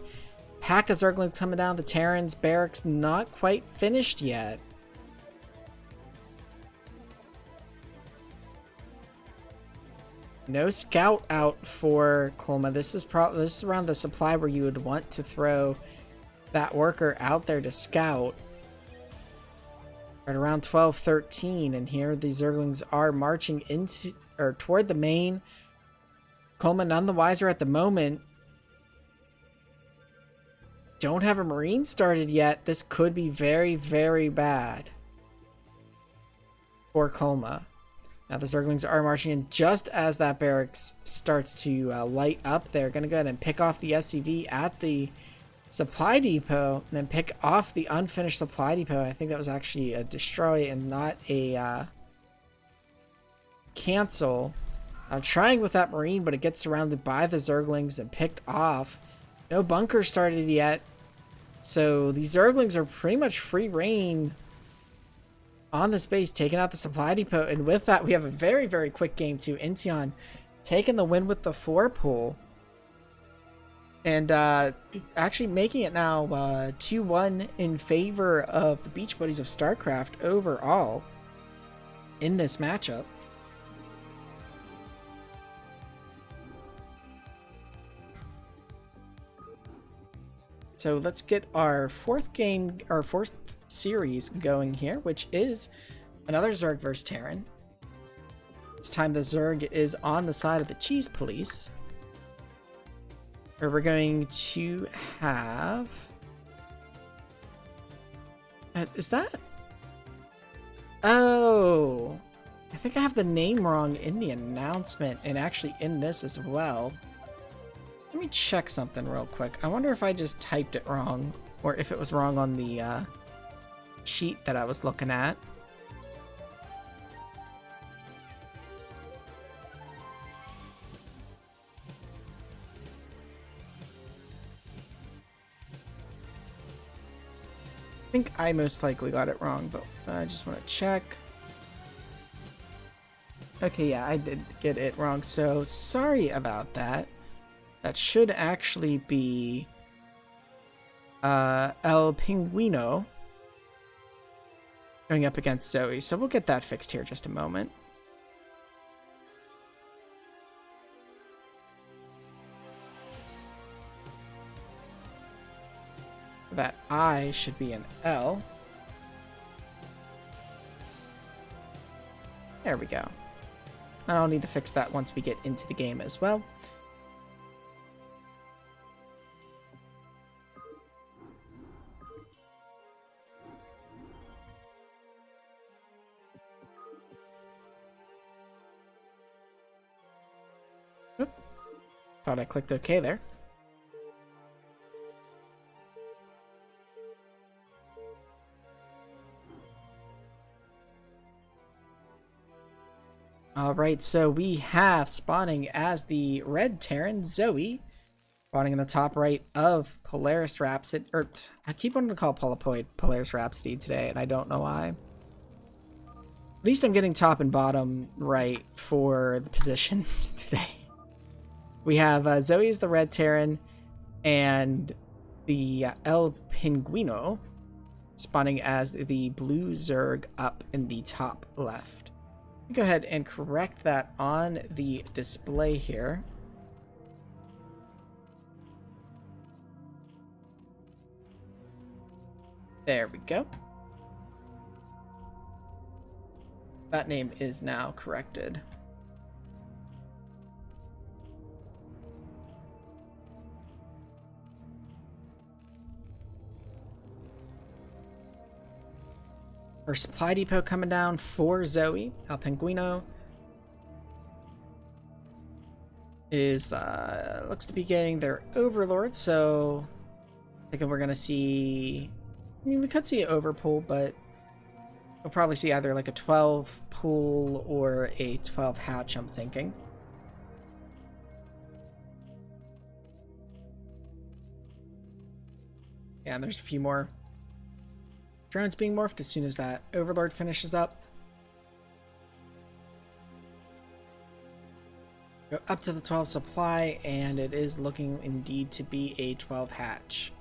pack of Zerglings coming down. The Terran's barracks not quite finished yet. No scout out for Kulma. This is around the supply where you would want to throw that worker out there to scout. At around 12:13, and here the Zerglings are marching into or toward the main. Kulma none the wiser at the moment. Don't have a Marine started yet. This could be very, very bad for Kulma. Now the Zerglings are marching in just as that barracks starts to light up. They're going to go ahead and pick off the SCV at the supply depot, and then pick off the unfinished supply depot. I think that was actually a destroy and not a cancel. I'm trying with that Marine, but it gets surrounded by the Zerglings and picked off. No bunker started yet, so these Zerglings are pretty much free reign on this base, taking out the supply depot. And with that, we have a very, very quick game too. Intion taking the win with the 4 pull. And actually making it now 2-1 in favor of the Beach Buddies of StarCraft overall in this matchup. So let's get our fourth series going here, which is another Zerg versus Terran. This time the Zerg is on the side of the Cheese Police. Where we're going to have... is that... Oh! I think I have the name wrong in the announcement and actually in this as well. Let me check something real quick. I wonder if I just typed it wrong or if it was wrong on the sheet that I was looking at. I think I most likely got it wrong, but I just want to check. Okay, yeah, I did get it wrong, so sorry about that. That should actually be El Pinguino going up against Zoe, so we'll get that fixed here in just a moment. That I should be an L. There we go. I don't need to fix that once we get into the game as well. Oop. Thought I clicked OK there. Alright, so we have spawning as the red Terran, Zoe, spawning in the top right of Polaris Rhapsody, or I keep wanting to call Polypoid Polaris Rhapsody today, and I don't know why. At least I'm getting top and bottom right for the positions today. We have Zoe as the red Terran, and the El Pinguino spawning as the blue Zerg up in the top left. Go ahead and correct that on the display here. There we go. That name is now corrected. Our supply depot coming down for Zoe. El Pinguino is looks to be getting their Overlord, so I think we're gonna see, I mean, we could see an overpull, but we'll probably see either like a 12 pull or a 12 hatch, I'm thinking. Yeah, and there's a few more drones being morphed as soon as that Overlord finishes up. Go up to the 12 supply, and it is looking indeed to be a 12 hatch.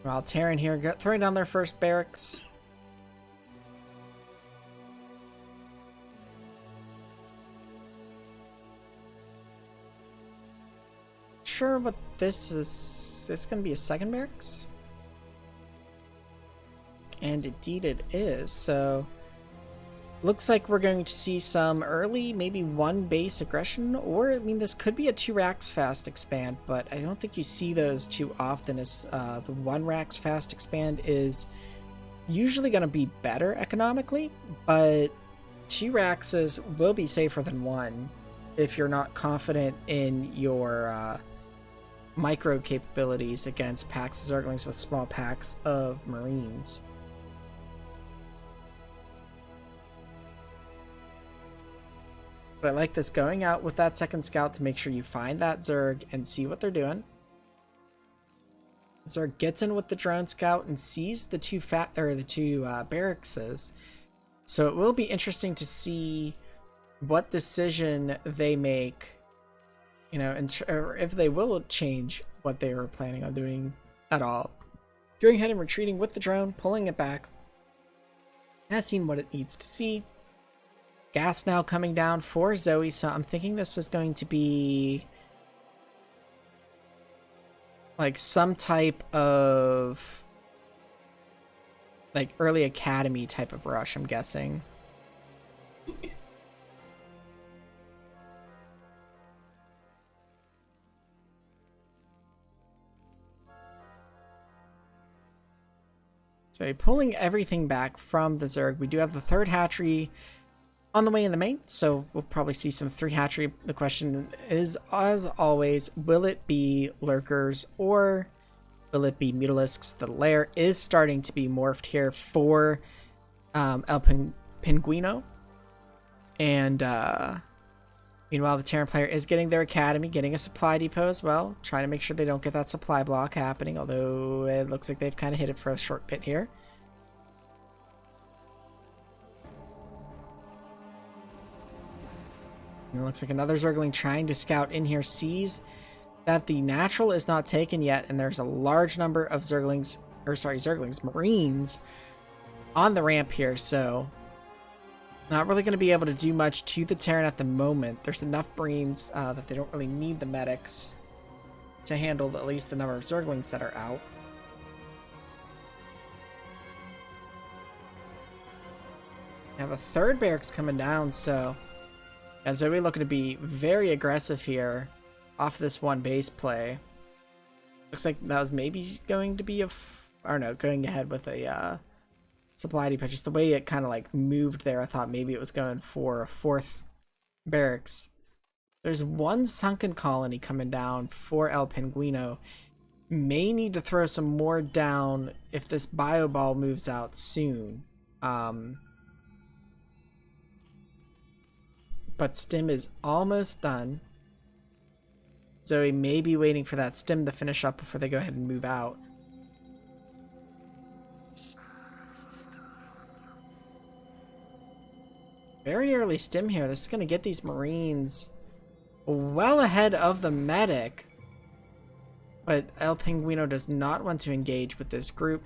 While Terran here throwing down their first barracks. Sure what this is. This gonna be a second barracks? And indeed it is. So looks like we're going to see some early, maybe one base aggression, or I mean this could be a 2 racks fast expand, but I don't think you see those too often, as the 1 racks fast expand is usually going to be better economically, but 2 racks will be safer than 1 if you're not confident in your micro capabilities against packs of Zerglings with small packs of Marines. But I like this, going out with that second scout to make sure you find that Zerg and see what they're doing. Zerg gets in with the drone scout and sees the two barracks, So it will be interesting to see what decision they make, you know, or if they will change what they were planning on doing at all. Going ahead and retreating with the drone, pulling it back, has seen what it needs to see. Gas now coming down for Zoe, so I'm thinking this is going to be like some type of like early academy type of rush, I'm guessing. So pulling everything back from the Zerg, we do have the third hatchery on the way in the main, so we'll probably see some 3 hatchery. The question is, as always, will it be lurkers or will it be mutalisks? The lair is starting to be morphed here for El Pinguino. And meanwhile, the Terran player is getting their academy, getting a supply depot as well, trying to make sure they don't get that supply block happening, although it looks like they've kind of hit it for a short bit here. And it looks like another Zergling trying to scout in here sees that the natural is not taken yet, and there's a large number of Zerglings, Marines on the ramp here, so not really going to be able to do much to the Terran at the moment. There's enough Marines that they don't really need the medics to handle at least the number of Zerglings that are out. We have a third barracks coming down, so Zoe looking to be very aggressive here off this one base play. Looks like that was maybe going to be going ahead with a supply depot. Just the way it kind of like moved there, I thought maybe it was going for a 4th barracks. There's one sunken colony coming down for El Pinguino. May need to throw some more down if this bio ball moves out soon. But stim is almost done. Zoe may be waiting for that stim to finish up before they go ahead and move out. Very early stim here. This is going to get these Marines well ahead of the medic. But El Pinguino does not want to engage with this group.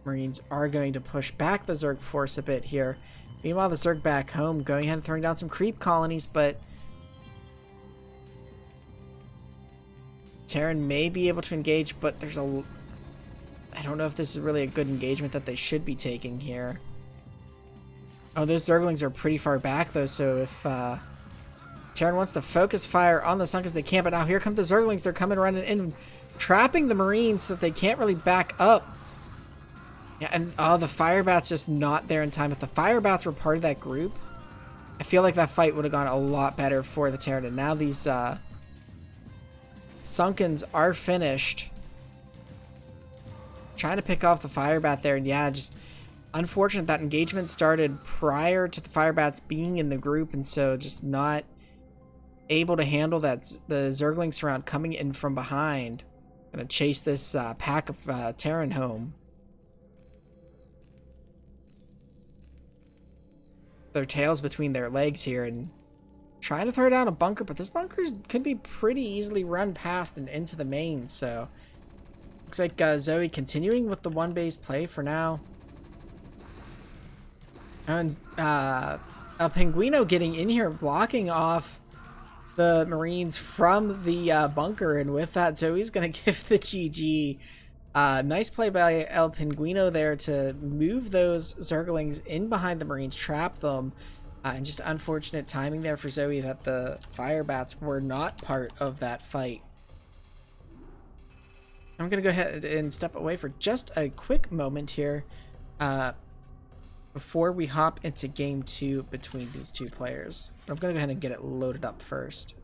Marines are going to push back the Zerg force a bit here. Meanwhile, the Zerg back home going ahead and throwing down some creep colonies, but Terran may be able to engage, but there's I don't know if this is really a good engagement that they should be taking here. Oh, those Zerglings are pretty far back though, so if Terran wants to focus fire on the Sunkens, they can't, but now here come the Zerglings. They're coming running in, trapping the Marines so that they can't really back up. Yeah, and the Firebats just not there in time. If the Firebats were part of that group, I feel like that fight would have gone a lot better for the Terran. And now these Sunkens are finished. Trying to pick off the Firebat there, and yeah, just unfortunate that engagement started prior to the Firebats being in the group, and so just not able to handle that. The Zergling surround coming in from behind. Gonna chase this pack of Terran home. Their tails between their legs here and trying to throw down a bunker, but this bunker could be pretty easily run past and into the main, so looks like Zoe continuing with the one base play for now. And El Pinguino getting in here, blocking off the Marines from the bunker, and with that, Zoe's gonna give the GG. Nice play by El Pinguino there to move those Zerglings in behind the Marines, trap them, and just unfortunate timing there for Zoe that the Firebats were not part of that fight. I'm going to go ahead and step away for just a quick moment here before we hop into game 2 between these two players. I'm going to go ahead and get it loaded up first.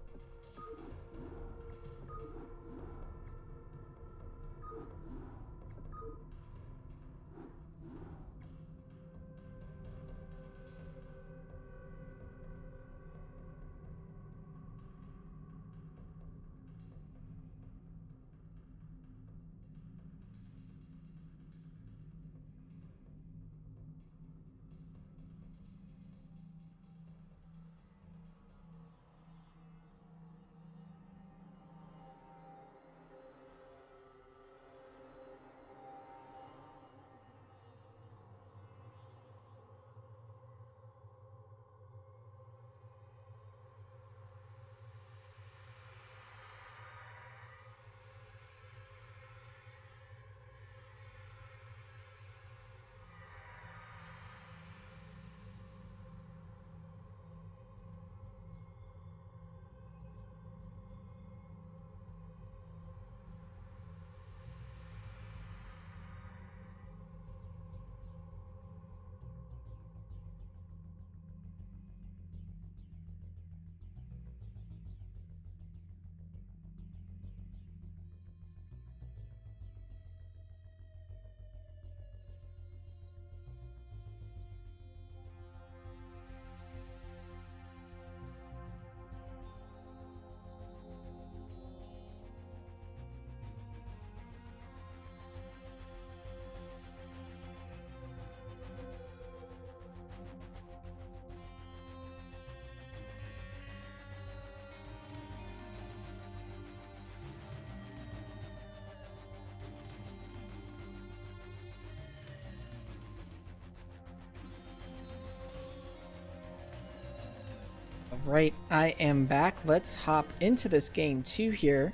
Right, I am back. Let's hop into this game 2 here.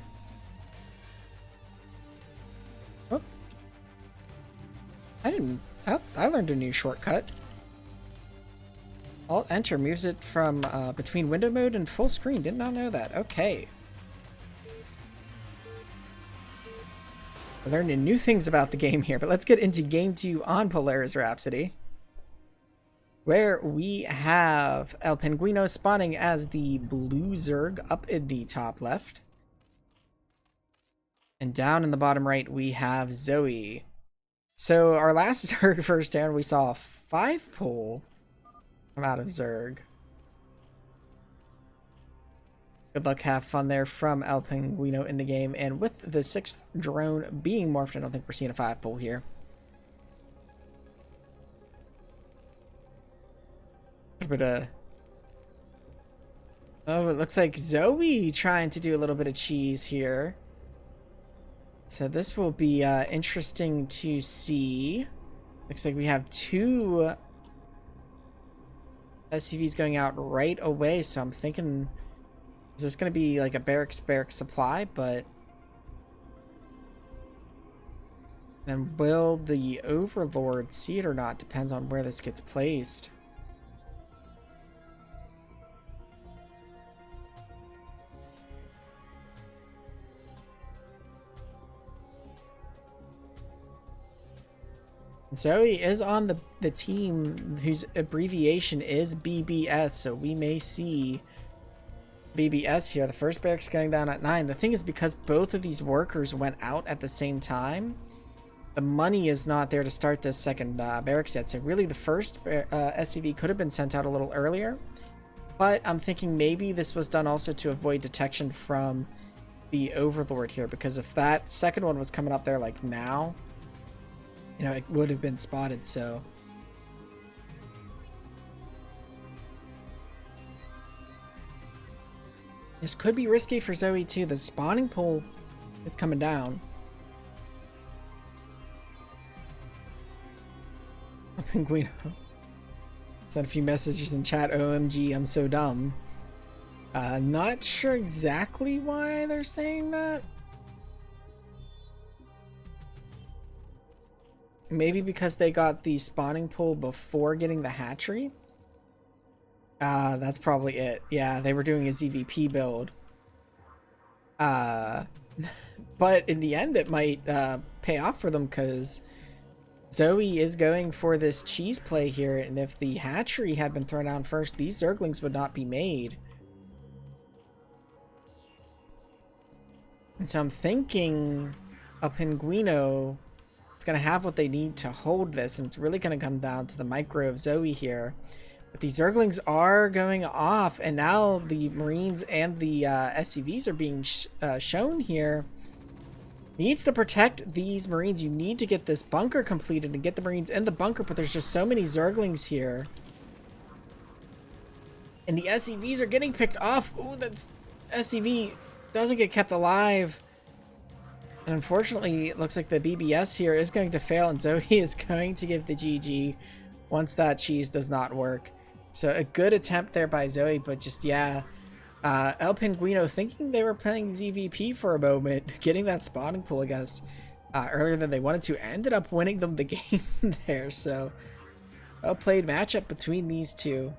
Oh. I learned a new shortcut. Alt-Enter moves it from between window mode and full screen. Did not know that. Okay. We're learning new things about the game here, but let's get into game 2 on Polaris Rhapsody, where we have El Penguino spawning as the blue Zerg up in the top left. And down in the bottom right, we have Zoe. So our last Zerg first down, we saw a 5-pull come out of Zerg. Good luck, have fun there from El Penguino in the game. And with the 6th drone being morphed, I don't think we're seeing a 5-pull here. But oh, it looks like Zoe trying to do a little bit of cheese here. So this will be interesting to see. Looks like we have 2 SCVs going out right away, so I'm thinking, is this going to be like a barracks supply? But then will the Overlord see it or not? Depends on where this gets placed. Zoe is on the team whose abbreviation is BBS, so we may see BBS here. The first barracks going down at 9. The thing is, because both of these workers went out at the same time, the money is not there to start this second barracks yet. So really the first SCV could have been sent out a little earlier, but I'm thinking maybe this was done also to avoid detection from the Overlord here, because if that second one was coming up there like now, you know, it would have been spotted. So this could be risky for Zoe too. The spawning pool is coming down. Penguino sent a few messages in chat. OMG, I'm so dumb. Not sure exactly why they're saying that. Maybe because they got the spawning pool before getting the hatchery. That's probably it. Yeah, they were doing a ZVP build. But in the end, it might pay off for them, because Zoe is going for this cheese play here, and if the hatchery had been thrown down first, these Zerglings would not be made. And so I'm thinking a Penguino is going to have what they need to hold this, and it's really going to come down to the micro of Zoe here. But these Zerglings are going off, and now the Marines and the SCVs are being shown here. Needs to protect these Marines. You need to get this bunker completed and get the Marines in the bunker, but there's just so many Zerglings here. And the SCVs are getting picked off. Ooh, that's SCV doesn't get kept alive. And unfortunately, it looks like the BBS here is going to fail, and Zoe is going to give the GG once that cheese does not work. So a good attempt there by Zoe, but just, yeah. El Penguino thinking they were playing ZVP for a moment, getting that spawning pool, I guess, earlier than they wanted to, ended up winning them the game there. So, well played matchup between these two.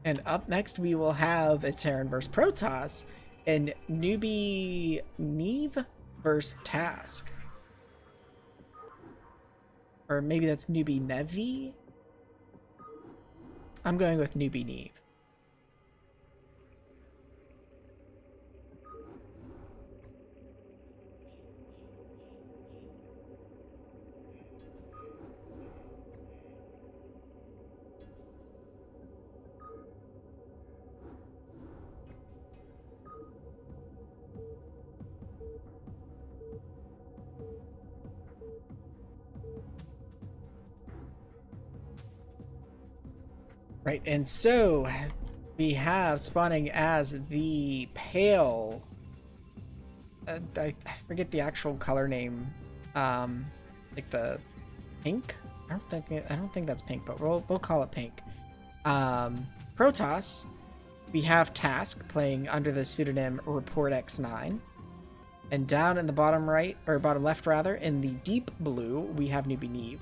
And up next, we will have a Terran versus Protoss, and Newbie Neve versus Task. Or maybe that's Newbie Nevi? I'm going with Newbie Neve. Right, and so we have spawning as the pale. I forget the actual color name. Like the pink. I don't think that's pink, but we'll call it pink. Protoss we have Task playing under the pseudonym Report X9. And down in the bottom right, or bottom left rather, in the deep blue, we have Newbie Neve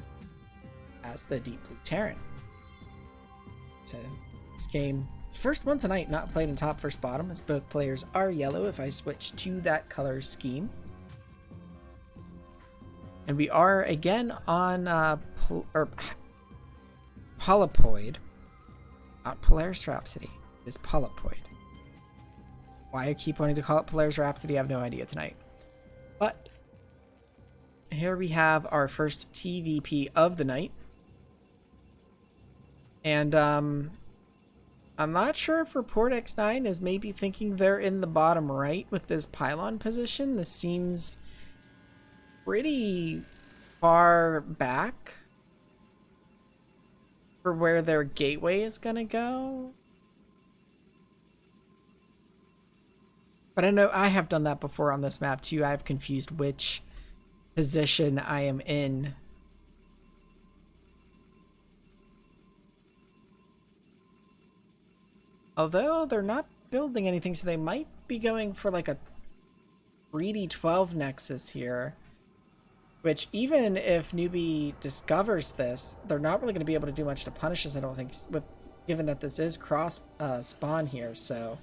as the deep blue Terran. So this game, first one tonight, not played in top versus bottom, as both players are yellow if I switch to that color scheme. And we are again on Polypoid, not Polaris Rhapsody. It is Polypoid. Why I keep wanting to call it Polaris Rhapsody, I have no idea tonight. But here we have our first TVP of the night. And I'm not sure if Report X9 is maybe thinking they're in the bottom right with this pylon position. This seems pretty far back for where their gateway is gonna go. But I know I have done that before on this map too. I've confused which position I am in. Although they're not building anything, so they might be going for like a 3D12 Nexus here. Which, even if Newbie discovers this, they're not really going to be able to do much to punish us, I don't think, given that this is cross spawn here, so...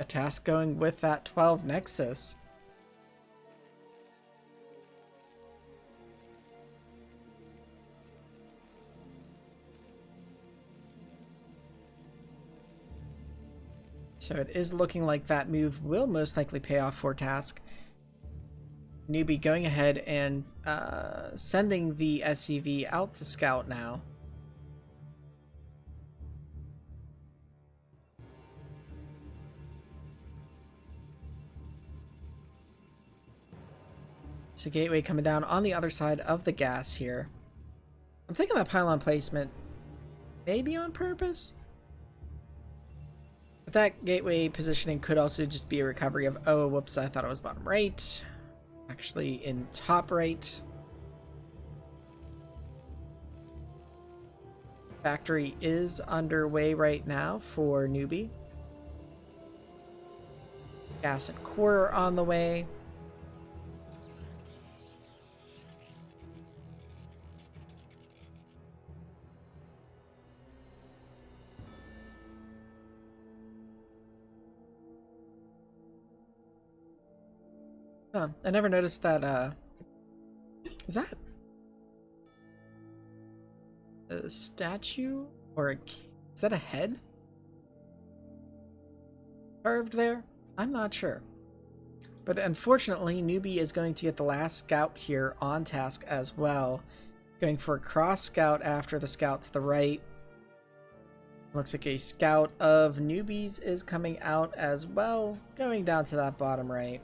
A Task going with that 12 Nexus. So it is looking like that move will most likely pay off for Task. Newbie going ahead and sending the SCV out to scout now. So gateway coming down on the other side of the gas here. I'm thinking that pylon placement maybe on purpose. But that gateway positioning could also just be a recovery of, oh, whoops, I thought it was bottom right. Actually in top right. Factory is underway right now for Newbie. Gas and core on the way. Huh, I never noticed that, is that a statue? Or is that a head? Carved there? I'm not sure. But unfortunately, Newbie is going to get the last scout here on Task as well. Going for a cross scout after the scout to the right. Looks like a scout of Newbies is coming out as well, going down to that bottom right.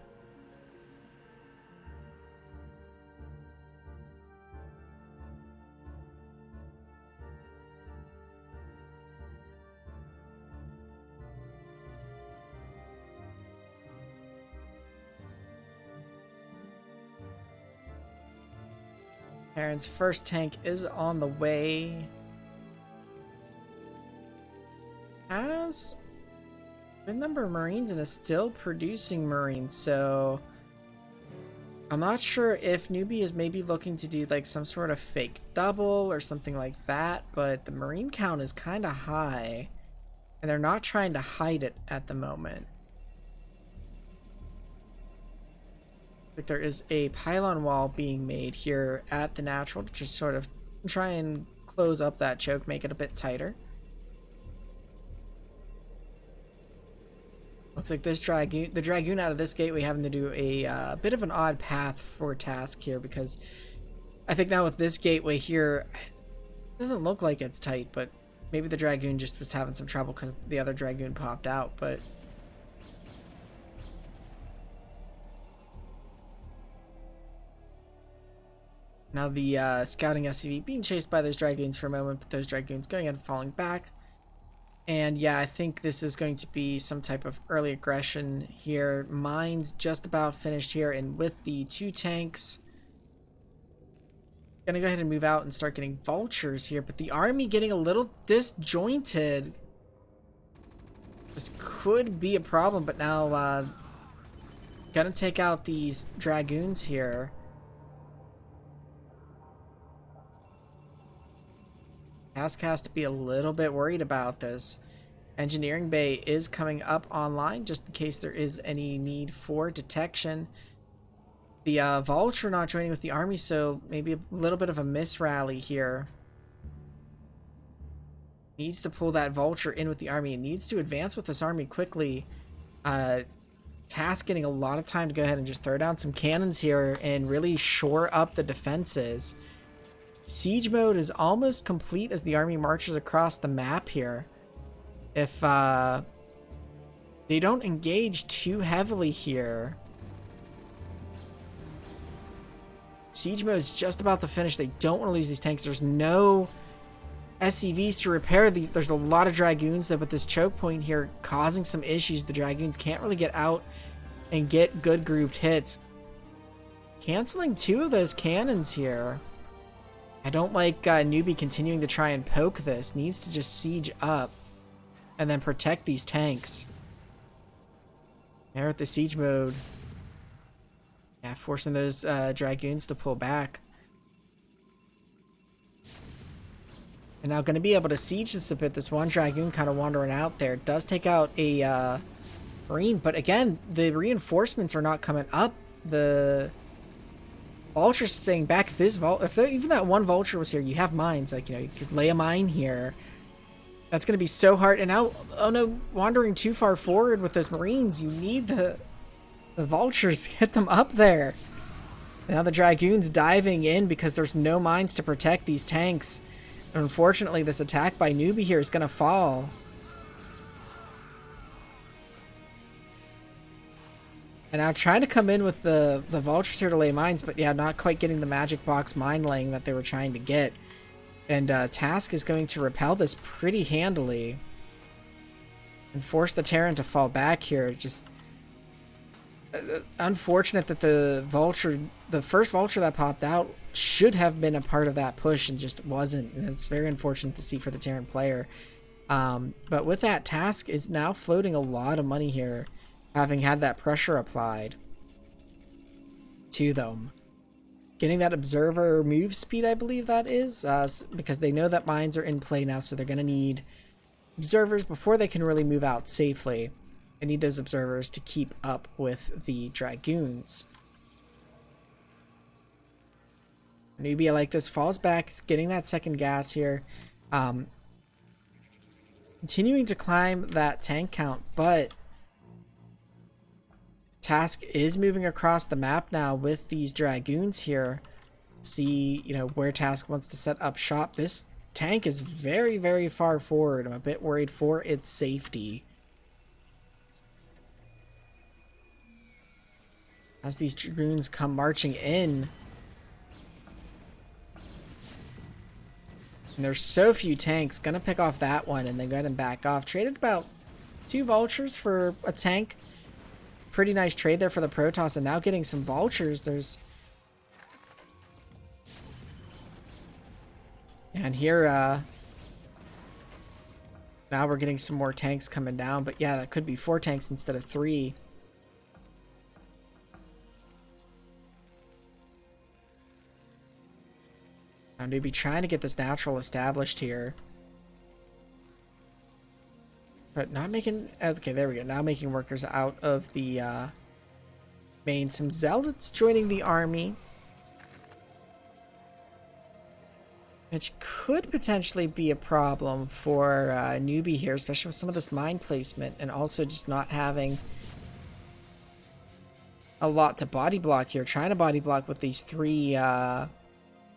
Aaron's first tank is on the way. Has a good number of Marines and is still producing Marines, so I'm not sure if Newbie is maybe looking to do like some sort of fake double or something like that, but the Marine count is kind of high and they're not trying to hide it at the moment. Like there is a pylon wall being made here at the natural to just sort of try and close up that choke, make it a bit tighter. Looks like this Dragoon, the Dragoon out of this gateway having to do a bit of an odd path for Task here, because I think now with this gateway here, it doesn't look like it's tight, but maybe the Dragoon just was having some trouble because the other Dragoon popped out, but... Now the scouting SCV being chased by those Dragoons for a moment, but those Dragoons going and falling back. And yeah, I think this is going to be some type of early aggression here. Mine's just about finished here, and with the two tanks Gonna go ahead and move out and start getting vultures here, but the army getting a little disjointed. This could be a problem, but now gonna take out these dragoons here. Task has to be a little bit worried about this. Engineering bay is coming up online just in case there is any need for detection. The vulture not joining with the army, so maybe a little bit of a miss rally here. Needs to pull that vulture in with the army. It needs to advance with this army quickly. Task getting a lot of time to go ahead and just throw down some cannons here and really shore up the defenses. Siege mode is almost complete as the army marches across the map here. If they don't engage too heavily here, siege mode is just about to finish. They don't want to lose these tanks. There's no SCVs to repair these. There's a lot of dragoons though, but this choke point here causing some issues. The dragoons can't really get out and get good grouped hits. Canceling 2 of those cannons here. I don't like Newbie continuing to try and poke this. Needs to just siege up and then protect these tanks. They're at the siege mode. Yeah, forcing those dragoons to pull back. And now going to be able to siege this a bit. This one dragoon kind of wandering out there. Does take out a marine, but again, the reinforcements are not coming up. The vulture's staying back. If even that one vulture was here, you have mines. Like, you could lay a mine here. That's going to be so hard. And now, oh no, wandering too far forward with those marines. You need the vultures to get them up there. Now the dragoons diving in because there's no mines to protect these tanks. And unfortunately, this attack by Newbie here is going to fall. And now trying to come in with the vultures here to lay mines, but yeah, not quite getting the magic box mine laying that they were trying to get. And Task is going to repel this pretty handily and force the Terran to fall back here. Just unfortunate that the first vulture that popped out should have been a part of that push and just wasn't. And it's very unfortunate to see for the Terran player. But with that, Task is now floating a lot of money here, having had that pressure applied to them. Getting that observer move speed, I believe that is, because they know that mines are in play now, so they're going to need observers before they can really move out safely. They need those observers to keep up with the dragoons. Newbie like this falls back, getting that second gas here. Continuing to climb that tank count, but Task is moving across the map now with these dragoons here. See, where Task wants to set up shop. This tank is very, very far forward. I'm a bit worried for its safety. As these dragoons come marching in. And there's so few tanks. Gonna pick off that one and then go ahead and back off. Traded about 2 vultures for a tank. Pretty nice trade there for the Protoss, and now getting some vultures. And here now we're getting some more tanks coming down, but yeah, that could be 4 tanks instead of 3. I'm going to be trying to get this natural established here. But not making... Okay, there we go. Now making workers out of the main. Some zealots joining the army. Which could potentially be a problem for Newbie here, especially with some of this mine placement. And also just not having a lot to body block here. Trying to body block with these 3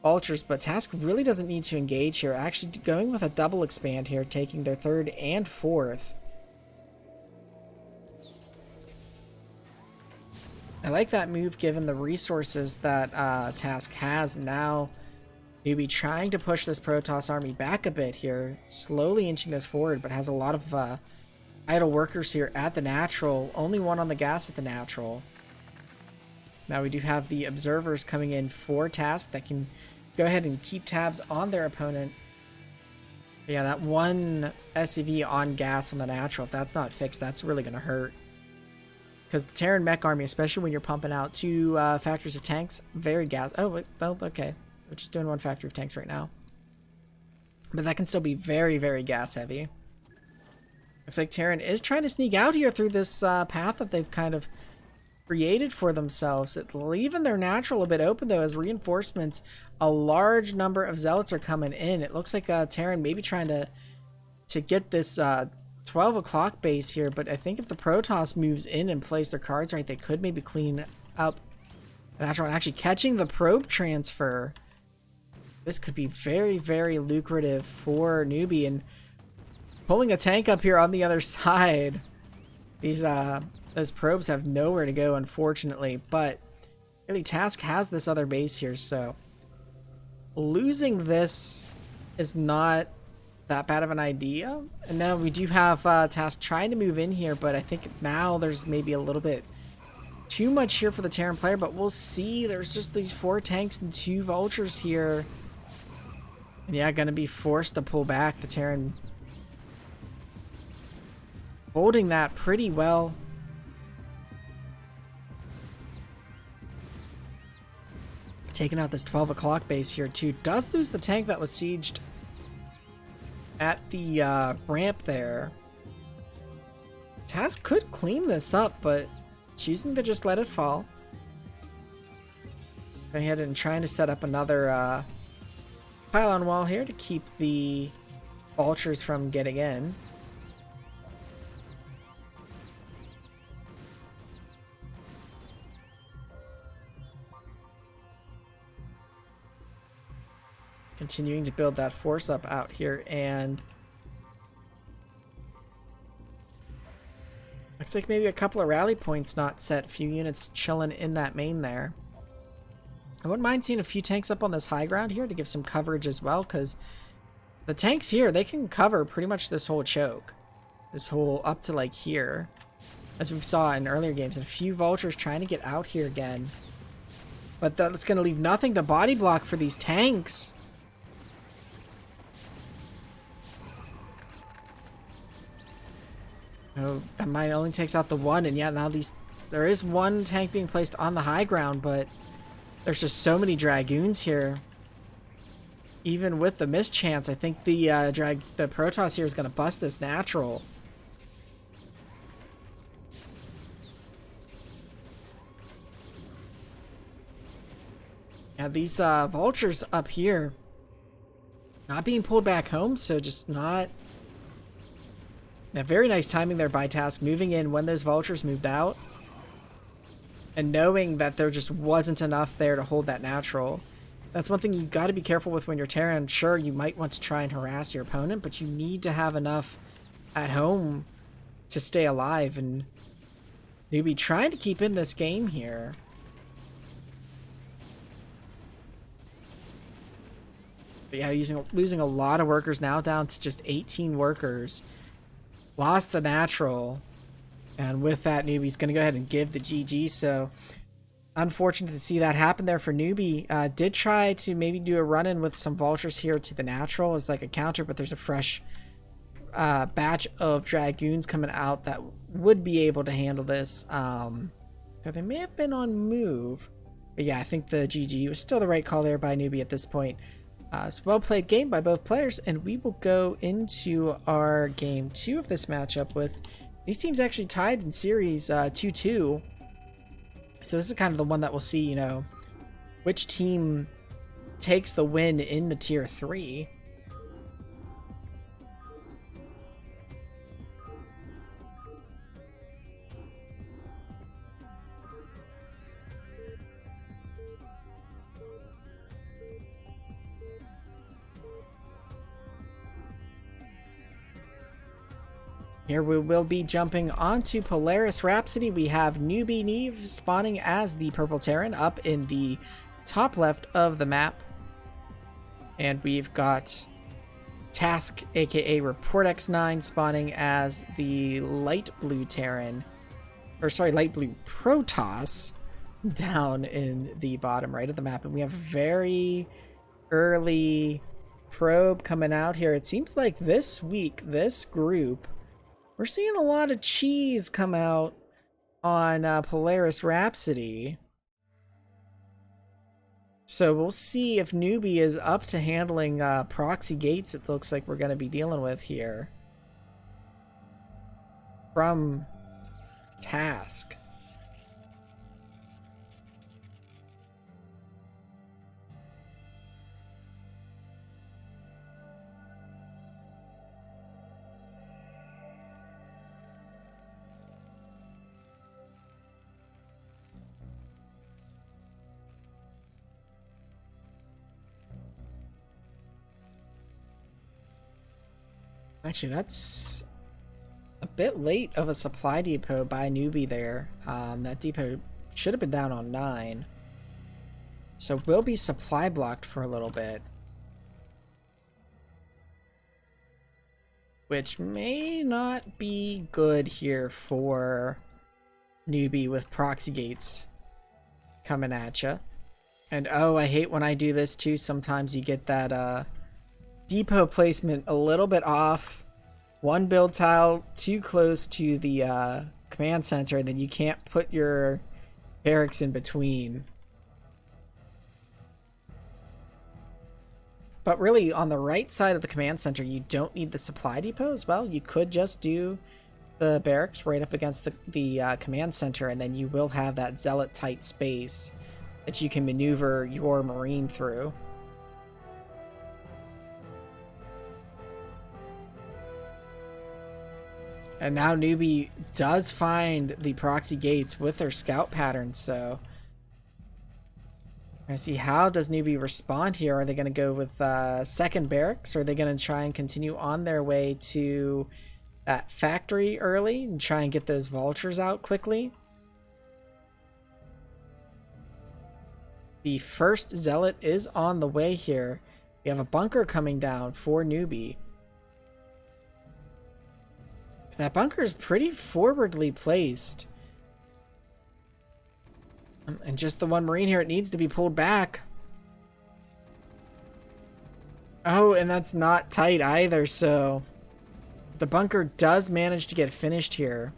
vultures, but Task really doesn't need to engage here. Actually going with a double expand here, taking their 3rd and 4th. I like that move given the resources that Task has now. Maybe trying to push this Protoss army back a bit here, slowly inching this forward, but has a lot of idle workers here at the natural. Only 1 on the gas at the natural. Now we do have the observers coming in for Task that can go ahead and keep tabs on their opponent. Yeah, that one SCV on gas on the natural, if that's not fixed, that's really going to hurt. Because the Terran mech army, especially when you're pumping out 2 factories of tanks, very gas. Oh, wait, well, okay. We're just doing 1 factory of tanks right now. But that can still be very, very gas heavy. Looks like Terran is trying to sneak out here through this path that they've kind of created for themselves. It's leaving their natural a bit open, though, as reinforcements. A large number of zealots are coming in. It looks like Terran maybe trying to get this 12 o'clock base here, but I think if the Protoss moves in and plays their cards right, they could maybe clean up the natural and actually catching the probe transfer. This could be very, very lucrative for Newbie, and pulling a tank up here on the other side. Those probes have nowhere to go, unfortunately, but really Task has this other base here, so losing this is not that bad of an idea. And now we do have Task trying to move in here, but I think now there's maybe a little bit too much here for the Terran player, but we'll see. There's just these 4 tanks and 2 vultures here. And yeah, gonna be forced to pull back. The Terran holding that pretty well. Taking out this 12 o'clock base here too. Does lose the tank that was sieged at the ramp there. Task could clean this up, but choosing to just let it fall. Go ahead and trying to set up another pylon wall here to keep the vultures from getting in. Continuing to build that force up out here, and looks like maybe a couple of rally points not set. A few units chilling in that main there. I wouldn't mind seeing a few tanks up on this high ground here to give some coverage as well, because the tanks here, they can cover pretty much this whole choke. This whole up to like here, as we saw in earlier games. And a few vultures trying to get out here again. But that's going to leave nothing to body block for these tanks. Oh, that mine only takes out the 1, and yeah, now there is 1 tank being placed on the high ground, but there's just so many Dragoons here. Even with the mischance, I think the Protoss here is going to bust this natural. Yeah, these vultures up here not being pulled back home, so just not. Yeah, very nice timing there by Task, moving in when those vultures moved out. And knowing that there just wasn't enough there to hold that natural. That's one thing you got to be careful with when you're Terran. Sure, you might want to try and harass your opponent, but you need to have enough at home to stay alive. And you'll be trying to keep in this game here. But yeah, losing a lot of workers now, down to just 18 workers. Lost the natural, and with that, Newbie's going to go ahead and give the GG. So unfortunate to see that happen there for Newbie. Did try to maybe do a run-in with some vultures here to the natural as like a counter, but there's a fresh batch of Dragoons coming out that would be able to handle this. They may have been on move, but yeah, I think the GG was still the right call there by Newbie at this point. So well played game by both players, and we will go into our game 2 of this matchup with these teams actually tied in series 2-2. So this is kind of the one that we'll see, you know, which team takes the win in the tier 3. Here we will be jumping onto Polaris Rhapsody. We have Newbie Neve spawning as the Purple Terran up in the top left of the map. And we've got Task, aka Report X9, spawning as the Light Blue Terran. Or sorry, Light Blue Protoss down in the bottom right of the map. And we have a very early probe coming out here. It seems like this week, this group, we're seeing a lot of cheese come out on Polaris Rhapsody. So we'll see if Newbie is up to handling proxy gates it looks like we're going to be dealing with here. From Task. Actually, that's a bit late of a supply depot by Newbie there. That depot should have been down on 9. So we'll be supply blocked for a little bit. Which may not be good here for Newbie with proxy gates coming at you. And oh, I hate when I do this too. Sometimes you get that depot placement a little bit off. One build tile too close to the command center, and then you can't put your barracks in between. But really, on the right side of the command center, you don't need the supply depot as well. You could just do the barracks right up against the command center, and then you will have that zealot tight space that you can maneuver your marine through. And now Newbie does find the proxy gates with their scout patterns, so I see how does Newbie respond here. Are they going to go with second barracks, or are they going to try and continue on their way to that factory early and try and get those vultures out quickly? The first zealot is on the way here. We have a bunker coming down for Newbie. That bunker is pretty forwardly placed. And just the one marine here, it needs to be pulled back. Oh, and that's not tight either, so the bunker does manage to get finished here.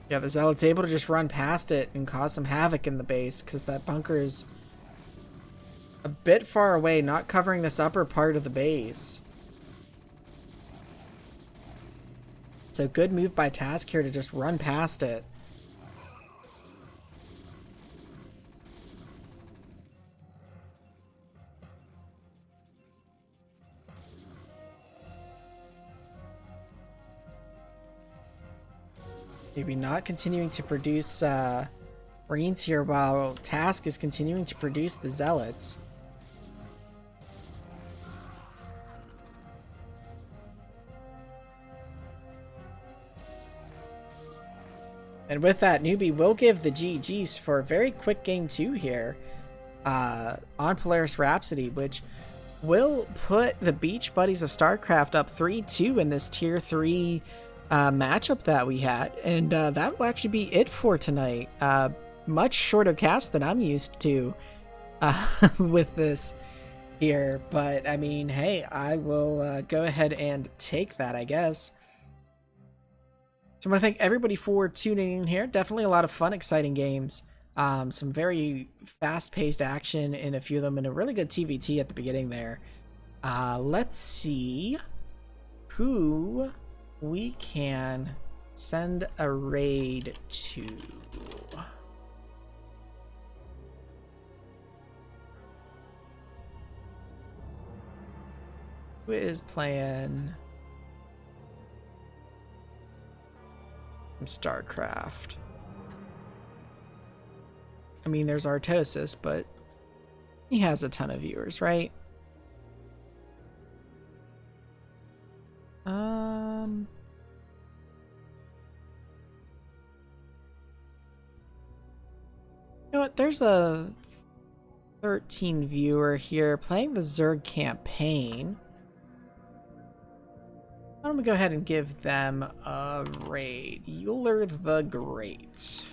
Yeah, the zealot's able to just run past it and cause some havoc in the base, because that bunker is a bit far away, not covering this upper part of the base. So good move by Task here to just run past it. Maybe not continuing to produce Marines here while Task is continuing to produce the Zealots. And with that, Newbie will give the GG's for a very quick game 2 here on Polaris Rhapsody, which will put the Beach Buddies of StarCraft up 3-2 in this Tier 3 matchup that we had. And that will actually be it for tonight. Much shorter cast than I'm used to with this here. But, I mean, hey, I will go ahead and take that, I guess. So I want to thank everybody for tuning in here. Definitely a lot of fun, exciting games. Some very fast-paced action in a few of them, and a really good TVT at the beginning there. Let's see who we can send a raid to. Who is playing StarCraft? I mean, there's Artosis, but he has a ton of viewers, right? You know what? There's a 13 viewer here playing the Zerg campaign. I'm gonna go ahead and give them a raid. Euler the Great.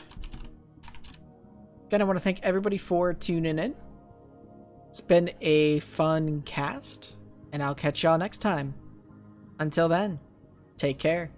Again, I want to thank everybody for tuning in. It's been a fun cast, and I'll catch y'all next time. Until then, take care.